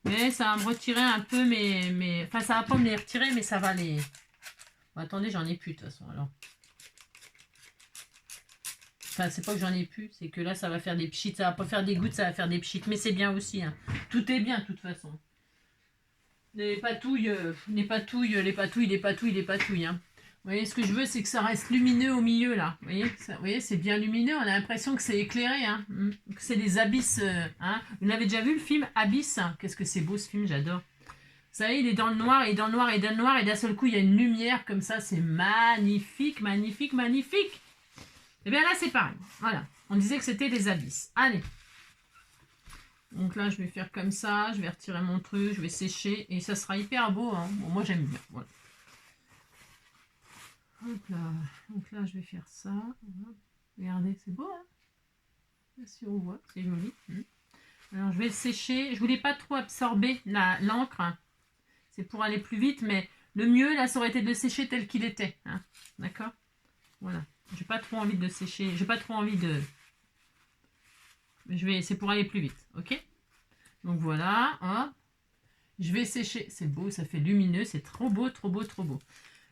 Mais ça va me retirer un peu mes... Enfin, ça va pas me les retirer, mais ça va les... Bon, attendez, j'en ai plus, de toute façon, alors. Enfin, c'est pas que j'en ai plus, c'est que là, ça va faire des pchites. Ça va pas faire des gouttes, ça va faire des pchites. Mais c'est bien aussi, hein. Tout est bien, de toute façon. Les patouilles, hein. Vous voyez, ce que je veux, c'est que ça reste lumineux au milieu, là. Vous voyez, c'est bien lumineux. On a l'impression que c'est éclairé, hein. Que c'est des abysses, hein. Vous l'avez déjà vu, le film Abyss? Qu'est-ce que c'est beau, ce film, j'adore. Vous savez, il est dans le noir, et dans le noir, et dans le noir, et d'un seul coup, il y a une lumière comme ça. C'est magnifique, magnifique, magnifique. Et bien là, c'est pareil. Voilà. On disait que c'était des abysses. Allez. Donc là, je vais faire comme ça, je vais retirer mon truc, je vais sécher, et ça sera hyper beau. Hein. Bon, moi, j'aime bien. Voilà. Hop là. Donc là, je vais faire ça. Regardez, c'est beau, hein. Si on voit, c'est joli. Alors, je vais le sécher. Je voulais pas trop absorber l'encre. Hein. C'est pour aller plus vite, mais le mieux, là, ça aurait été de le sécher tel qu'il était. Hein. D'accord? Voilà. J'ai pas trop envie de sécher. J'ai pas trop envie de... C'est pour aller plus vite, ok? Donc voilà, hop. Je vais sécher. C'est beau, ça fait lumineux, c'est trop beau, trop beau, trop beau.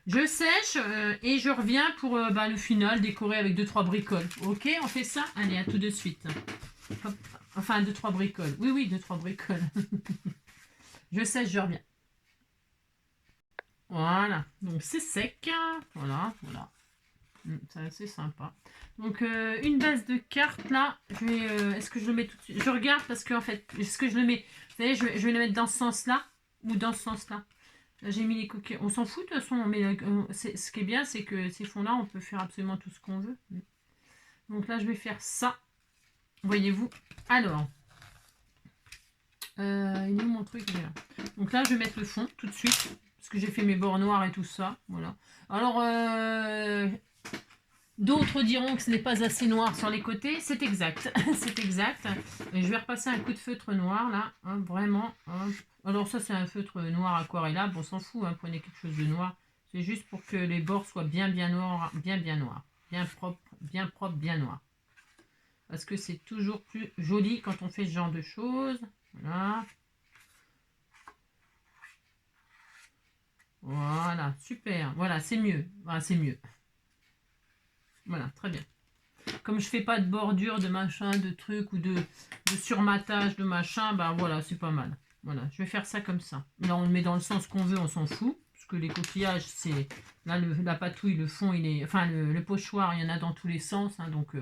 Je sèche et je reviens pour le final, décorer avec 2-3 bricoles. Ok, on fait ça? Allez, à tout de suite. Hop. Enfin, 2-3 bricoles. Oui, 2-3 bricoles. Je sèche, je reviens. Voilà, donc c'est sec. Voilà. C'est assez sympa. Donc une base de cartes là, je vais, est-ce que je le mets tout de suite? Je regarde parce que en fait, est-ce que je le mets? Vous savez, je vais le mettre dans ce sens-là ou dans ce sens-là. Là, j'ai mis les coquilles. On s'en fout de toute façon. Mais ce qui est bien, c'est que ces fonds-là, on peut faire absolument tout ce qu'on veut. Donc là, je vais faire ça. Voyez-vous. Alors, il est où mon truc? Il est là. Donc là, je vais mettre le fond tout de suite parce que j'ai fait mes bords noirs et tout ça. Voilà. Alors D'autres diront que ce n'est pas assez noir sur les côtés. C'est exact. C'est exact. Et je vais repasser un coup de feutre noir là. Hein, vraiment. Hein. Alors ça c'est un feutre noir aquarellable. On s'en fout. Hein, prenez quelque chose de noir. C'est juste pour que les bords soient bien noirs. Bien noirs. Bien propre, bien noir. Parce que c'est toujours plus joli quand on fait ce genre de choses. Voilà. Voilà. Super. Voilà. C'est mieux. Voilà, c'est mieux. Voilà. Très bien. Comme je fais pas de bordure, de machin, de trucs ou de surmatage, de machin, bah voilà, c'est pas mal. Voilà, je vais faire ça comme ça. Là, on le met dans le sens qu'on veut, on s'en fout. Parce que les coquillages, c'est... Là, la patouille, le fond, il est... Enfin, le pochoir, il y en a dans tous les sens. Hein, donc,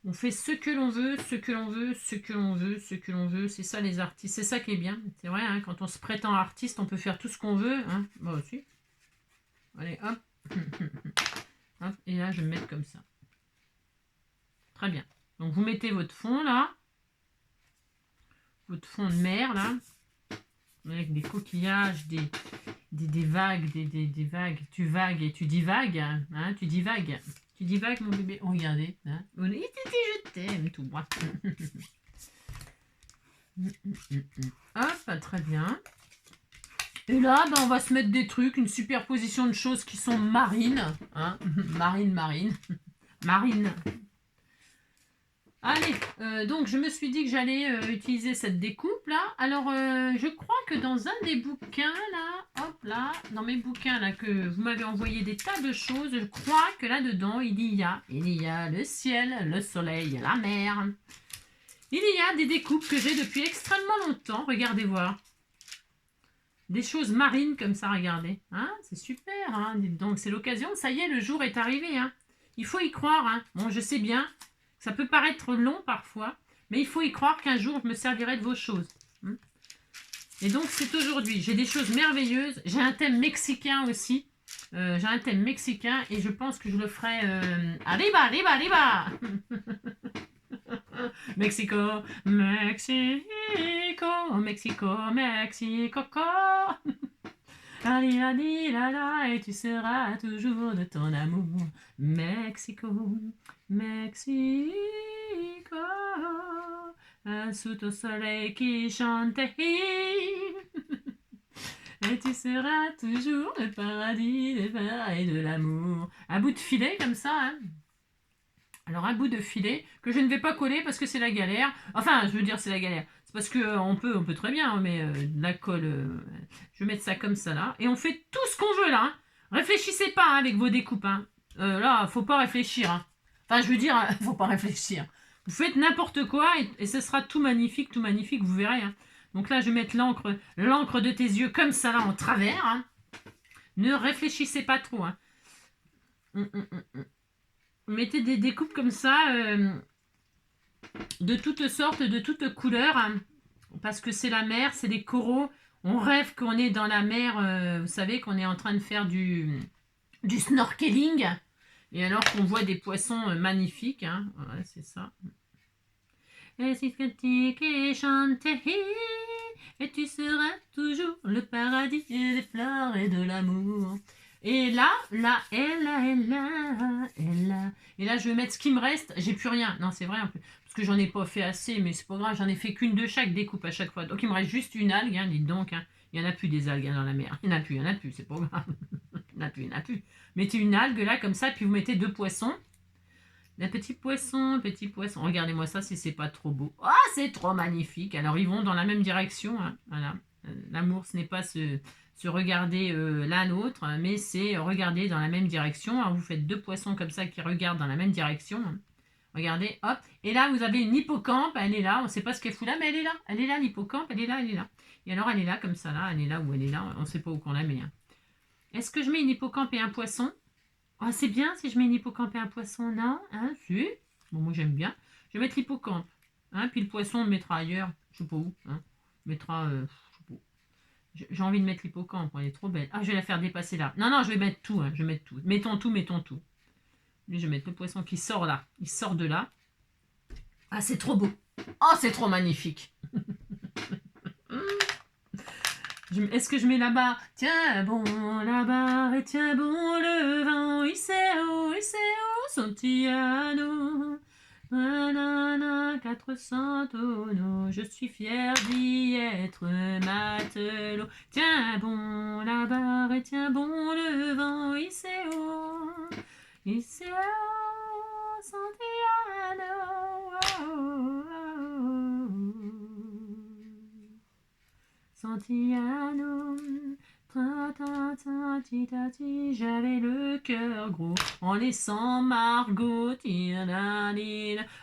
on fait ce que l'on veut, ce que l'on veut, ce que l'on veut, ce que l'on veut. C'est ça, les artistes. C'est ça qui est bien. C'est vrai, hein, quand on se prétend artiste, on peut faire tout ce qu'on veut. Hein. Moi aussi. Allez, hop. Hop. Et là, je vais me mettre comme ça. Très bien. Donc vous mettez votre fond là, votre fond de mer là, avec des coquillages, des vagues, des vagues. Tu vagues et tu divagues, hein, tu divagues. Tu divagues mon bébé. Oh, regardez, hein. Je t'aime tout moi. Hop, très bien. Et là, ben, on va se mettre des trucs, une superposition de choses qui sont marines, hein, marine. Allez, donc je me suis dit que j'allais utiliser cette découpe là. Alors je crois que dans un des bouquins là, hop là, dans mes bouquins là que vous m'avez envoyé des tas de choses, je crois que là-dedans il y a le ciel, le soleil, la mer. Il y a des découpes que j'ai depuis extrêmement longtemps, regardez voir. Des choses marines comme ça, regardez. Hein, c'est super, hein, donc c'est l'occasion, ça y est, le jour est arrivé. Hein. Il faut y croire. Hein. Bon, je sais bien, ça peut paraître long parfois, mais il faut y croire qu'un jour, je me servirai de vos choses. Et donc, c'est aujourd'hui. J'ai des choses merveilleuses. J'ai un thème mexicain aussi. J'ai un thème mexicain et je pense que je le ferai... Arriba, arriba, arriba. Mexico, Mexico, Mexico, Mexico. Allez, allez, là, là, et tu seras toujours de ton amour. Mexico, Mexico, sous ton soleil qui chante. Et tu seras toujours le paradis des peurs et de l'amour. Un bout de filet comme ça, hein. Alors un bout de filet que je ne vais pas coller parce que c'est la galère. Enfin, je veux dire c'est la galère. C'est parce que on peut très bien, hein, mais la colle, je vais mettre ça comme ça là. Et on fait tout ce qu'on veut là. Hein. Réfléchissez pas hein, avec vos découpes. Hein. Là, faut pas réfléchir. Hein. Enfin, je veux dire, faut pas réfléchir. Vous faites n'importe quoi et ce sera tout magnifique, vous verrez. Hein. Donc là, je vais mettre l'encre de tes yeux comme ça là en travers. Hein. Ne réfléchissez pas trop. Hein. Mettez des découpes comme ça, de toutes sortes, de toutes couleurs, hein, parce que c'est la mer, c'est des coraux. On rêve qu'on est dans la mer, vous savez, qu'on est en train de faire du snorkeling, et alors qu'on voit des poissons magnifiques, hein, ouais, c'est ça. Et si tu chanter, et tu seras toujours le paradis des fleurs et de l'amour. Et là, et là, je vais mettre ce qui me reste. J'ai plus rien. Non, c'est vrai, parce que j'en ai pas fait assez, mais c'est pas grave. J'en ai fait qu'une de chaque découpe à chaque fois. Donc, il me reste juste une algue, hein, dites donc. Hein. Il n'y en a plus des algues hein, dans la mer. Il n'y en a plus, c'est pas grave. Il n'y en a plus. Mettez une algue là, comme ça, puis vous mettez 2 poissons. Un petit poisson. Regardez-moi ça si c'est pas trop beau. Ah, c'est trop magnifique. Alors, ils vont dans la même direction. Hein. Voilà. L'amour, ce n'est pas se regarder l'un l'autre, mais c'est regarder dans la même direction. Alors, vous faites 2 poissons comme ça qui regardent dans la même direction. Hein. Regardez, hop. Et là, vous avez une hippocampe. Elle est là. On ne sait pas ce qu'elle fout là, mais elle est là. Elle est là, l'hippocampe. Elle est là. Et alors, elle est là, comme ça, là. Elle est là ou elle est là. On ne sait pas où qu'on la met. Hein. Est-ce que je mets une hippocampe et un poisson? Oh, c'est bien si je mets une hippocampe et un poisson, non? Hein, si. Bon, moi, j'aime bien. Je vais mettre l'hippocampe. Hein, puis le poisson, on le mettra ailleurs. Je ne sais pas où. Hein. On mettra... j'ai envie de mettre l'hippocampe. Elle est trop belle. Ah, je vais la faire dépasser là. Non, je vais mettre tout. Hein, je vais mettre tout. Mettons tout. Lui, je vais mettre le poisson qui sort là. Il sort de là. Ah, c'est trop beau. Oh, c'est trop magnifique. Est-ce que je mets là-bas? Tiens bon la barre et tiens bon le vent, il sait où, Santiano. Nanana, 400 tonneaux, je suis fier d'y être matelot. Tiens bon la barre et tiens bon le vent, il sait où, Santiano. Santiano, j'avais le cœur gros en laissant Margot.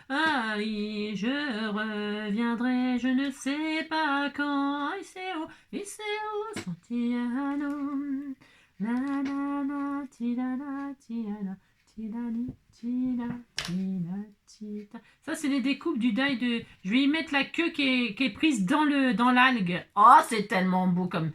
Aïe, je reviendrai, je ne sais pas quand. Et c'est où, Santiano. La la la, tilala, tilala, tilali, tila, tila, tita. Ça, c'est les découpes du die de. Je vais y mettre la queue qui est prise dans l'algue. Oh, c'est tellement beau comme.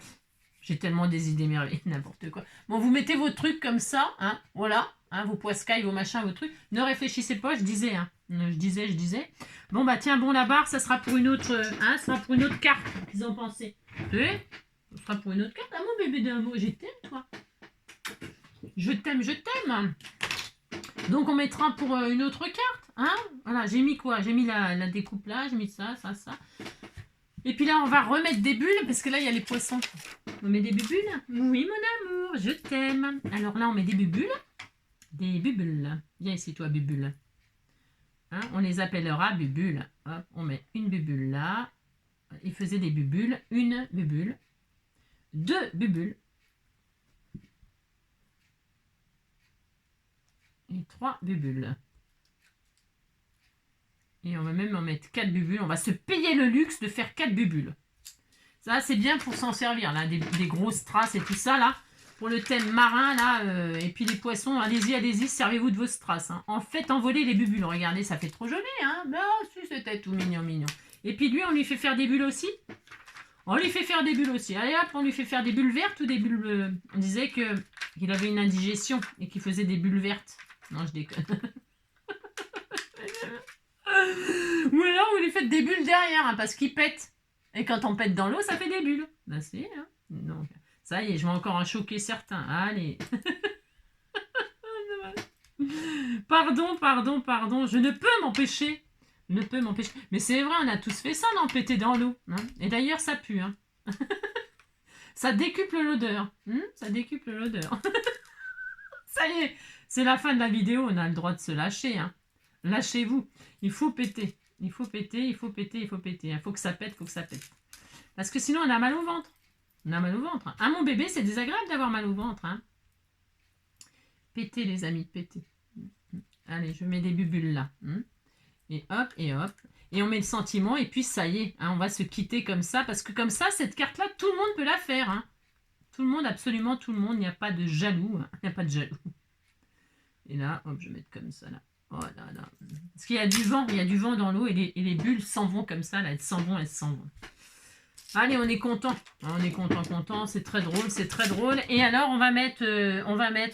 J'ai tellement des idées merveilleuses, n'importe quoi. Bon, vous mettez vos trucs comme ça, hein, voilà, hein, vos poiscailles, vos machins, vos trucs. Ne réfléchissez pas, je disais, hein. Je disais. Bon, bah tiens, bon, la barre, ça sera pour une autre, hein, ça sera pour une autre carte. Qu'ils en pensaient. Ça sera pour une autre carte. Ah, mon bébé d'amour, je t'aime, toi. Je t'aime. Donc, on mettra pour une autre carte, hein. Voilà, j'ai mis quoi? J'ai mis la découpe là, j'ai mis ça. Et puis là, on va remettre des bulles, parce que là, il y a les poissons. On met des bubules? Oui, mon amour, je t'aime. Alors là, on met des bubules. Des bubules. Viens ici, toi, bubule. Hein, on les appellera bubules. Hop, on met une bubule là. Il faisait des bubules. Une bubule. Deux bubules. Et trois bubules. Et on va même en mettre 4 bubules. On va se payer le luxe de faire 4 bubules. Ça, c'est bien pour s'en servir, là. Des grosses strass et tout ça, là. Pour le thème marin, là. Et puis les poissons, allez-y, servez-vous de vos strass. Hein. En fait, envoler les bubules. Regardez, ça fait trop joli, hein. Bah, si, c'était tout mignon. Et puis lui, on lui fait faire des bulles aussi. Allez hop, on lui fait faire des bulles vertes ou des bulles bleues. On disait qu'il avait une indigestion et qu'il faisait des bulles vertes. Non, je déconne. Ou alors vous lui faites des bulles derrière, hein, parce qu'il pète. Et quand on pète dans l'eau, ça fait des bulles. Ben c'est, hein. Donc, ça y est, je vais encore en choquer certains. Allez. Pardon. Je ne peux m'empêcher. Mais c'est vrai, on a tous fait ça, d'en péter dans l'eau. Hein. Et d'ailleurs, ça pue. Hein. Ça décuple l'odeur. Ça y est, c'est la fin de la vidéo. On a le droit de se lâcher. Hein. Lâchez-vous. Il faut péter. Il faut péter. Il faut que ça pète, Parce que sinon, on a mal au ventre. Hein. Ah, mon bébé, c'est désagréable d'avoir mal au ventre. Hein. Pétez, les amis, pétez. Allez, je mets des bubules là. Et hop. Et on met le sentiment. Et puis, ça y est. Hein, on va se quitter comme ça. Parce que comme ça, cette carte-là, tout le monde peut la faire. Hein. Tout le monde, absolument tout le monde. Il n'y a pas de jaloux. Hein. Il n'y a pas de jaloux. Et là, hop, je vais mettre comme ça là. Oh là là. Parce qu'il y a du vent dans l'eau et les bulles s'en vont comme ça, là, elles s'en vont. Allez, on est content, c'est très drôle. Et alors, on va mettre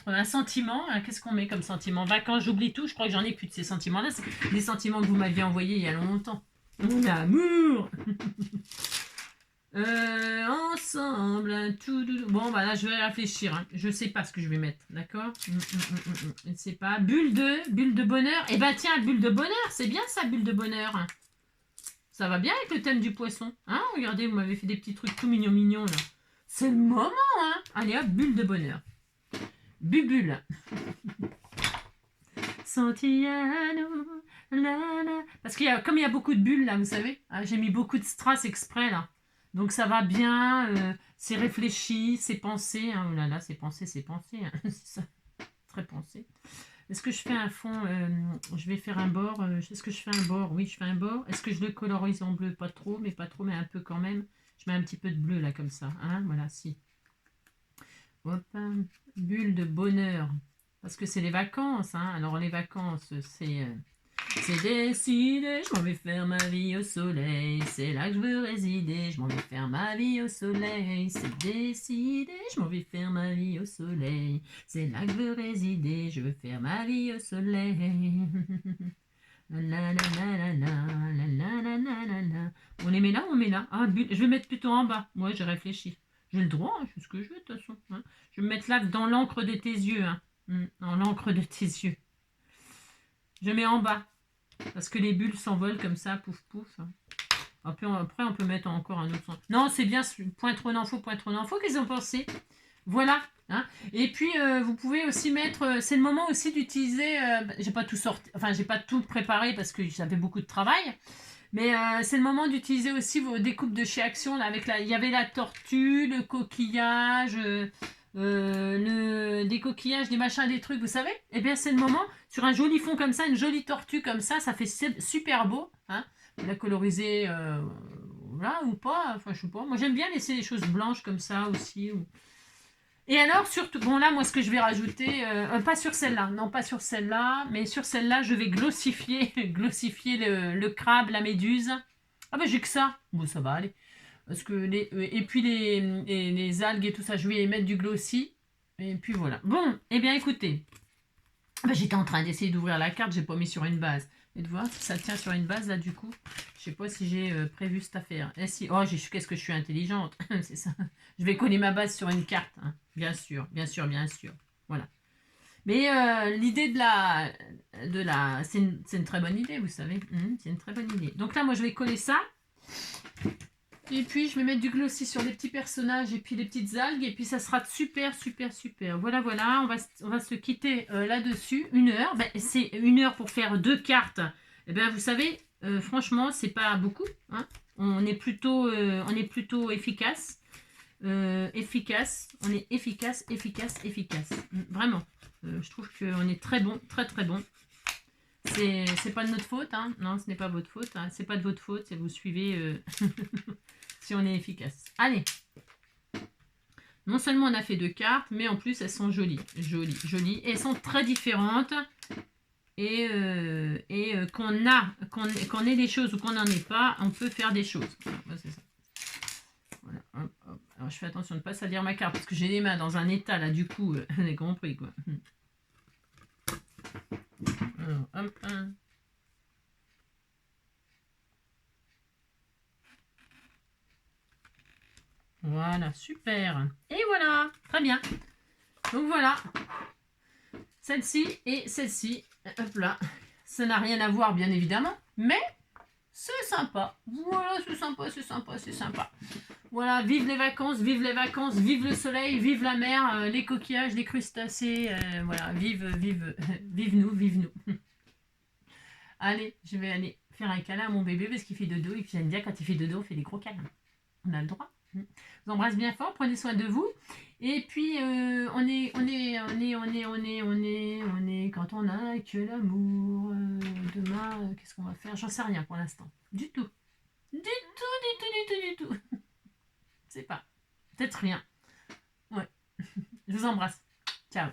un sentiment. Qu'est-ce qu'on met comme sentiment? Vacances, j'oublie tout, je crois que j'en ai plus de ces sentiments-là. C'est des sentiments que vous m'aviez envoyés il y a longtemps. Mon amour. Ensemble, tout. Bon, bah là, je vais réfléchir. Hein. Je sais pas ce que je vais mettre, d'accord? Je ne sais pas. Bulle de bonheur. Eh ben tiens, bulle de bonheur, c'est bien ça, bulle de bonheur. Hein. Ça va bien avec le thème du poisson. Hein? Regardez, vous m'avez fait des petits trucs tout mignons là. C'est le moment, hein? Allez hop, bulle de bonheur. Bubule. Santiano. Parce comme il y a beaucoup de bulles là, vous savez, j'ai mis beaucoup de strass exprès là. Donc ça va bien, c'est réfléchi, c'est pensé. Hein. Oh là là, c'est pensé. Hein. C'est ça. Très pensé. Est-ce que je fais un fond je vais faire un bord. Est-ce que je fais un bord? Oui, je fais un bord. Est-ce que je le colorise en bleu? Pas trop, mais un peu quand même. Je mets un petit peu de bleu là comme ça. Hein. Voilà, si. Hop, bulle de bonheur. Parce que c'est les vacances. Hein. Alors les vacances, c'est décidé, je m'en vais faire ma vie au soleil, c'est là que je veux résider, je m'en vais faire ma vie au soleil, c'est décidé, je m'en vais faire ma vie au soleil, c'est là que je veux résider, je veux faire ma vie au soleil. On les met là ou on met là? Ah, je vais mettre plutôt en bas, moi j'ai réfléchi. J'ai le droit, hein, je fais ce que je veux de toute façon. Hein. Je vais me mettre là dans l'encre de tes yeux. Hein. Dans l'encre de tes yeux. Je mets en bas. Parce que les bulles s'envolent comme ça, pouf pouf. Après, on peut mettre encore un autre sens. Non, c'est bien, point trop d'infos, point trop d'infos. Qu'est-ce qu'ils ont pensé? Voilà. Hein. Et puis, vous pouvez aussi mettre... c'est le moment aussi d'utiliser... j'ai pas tout sorti... Enfin, j'ai pas tout préparé parce que j'avais beaucoup de travail. Mais c'est le moment d'utiliser aussi vos découpes de chez Action. Là, avec il y avait la tortue, le coquillage... des coquillages, des machins, des trucs, vous savez? Eh bien, c'est le moment, sur un joli fond comme ça, une jolie tortue comme ça fait super beau. Hein? La coloriser, là ou pas, enfin, je sais pas. Moi, j'aime bien laisser les choses blanches comme ça aussi. Et alors, surtout, bon, là, moi, ce que je vais rajouter, pas sur celle-là, non, pas sur celle-là, mais sur celle-là, je vais glossifier, glossifier le crabe, la méduse. Ah, ben, j'ai que ça. Bon, ça va aller. Parce que et puis les algues et tout ça, je vais y mettre du glossy. Et puis voilà. Bon, eh bien écoutez. Ben, j'étais en train d'essayer d'ouvrir la carte, j'ai pas mis sur une base. Et de voir si ça tient sur une base là du coup. Je sais pas si j'ai prévu cette affaire. Eh si, oh, qu'est-ce que je suis intelligente. C'est ça. Je vais coller ma base sur une carte. Hein. Bien sûr, bien sûr, bien sûr. Voilà. Mais l'idée c'est une très bonne idée, vous savez. C'est une très bonne idée. Donc là, moi, je vais coller ça. Et puis, je vais mettre du glossy sur les petits personnages et puis les petites algues. Et puis, ça sera super, super, super. Voilà, voilà. On va se quitter là-dessus. 1 heure. Ben, c'est 1 heure pour faire 2 cartes. Et ben, vous savez, franchement, c'est pas beaucoup. Hein. On est plutôt efficace. Efficace. On est efficace, efficace, efficace. Vraiment. Je trouve qu'on est très bon, très, très bon. C'est pas de notre faute. Hein. Non, ce n'est pas votre faute. Hein. C'est pas de votre faute. C'est vous suivez... si on est efficace. Allez. Non seulement on a fait 2 cartes, mais en plus elles sont jolies. Jolies, jolies. Et elles sont très différentes. Et qu'on ait des choses ou qu'on n'en ait pas, on peut faire des choses. Voilà, c'est ça. Voilà, hop, hop. Alors je fais attention de ne pas salir ma carte parce que j'ai les mains dans un état là, du coup, vous avez compris quoi. Alors, hop, hop. Voilà, super. Et voilà, très bien. Donc voilà, celle-ci et celle-ci. Hop là, ça n'a rien à voir bien évidemment, mais c'est sympa. Voilà, c'est sympa, c'est sympa, c'est sympa. Voilà, vive les vacances, vive le soleil, vive la mer, les coquillages, les crustacés. Voilà, vive nous, vive nous. Allez, je vais aller faire un câlin à mon bébé parce qu'il fait dodo et puis j'aime bien quand il fait dodo, on fait des gros câlins. On a le droit. Je vous embrasse bien fort, prenez soin de vous. Et puis, on est, quand on a que l'amour. Demain, qu'est-ce qu'on va faire? J'en sais rien pour l'instant. Du tout. Du tout. C'est pas. Peut-être rien. Ouais. Je vous embrasse. Ciao.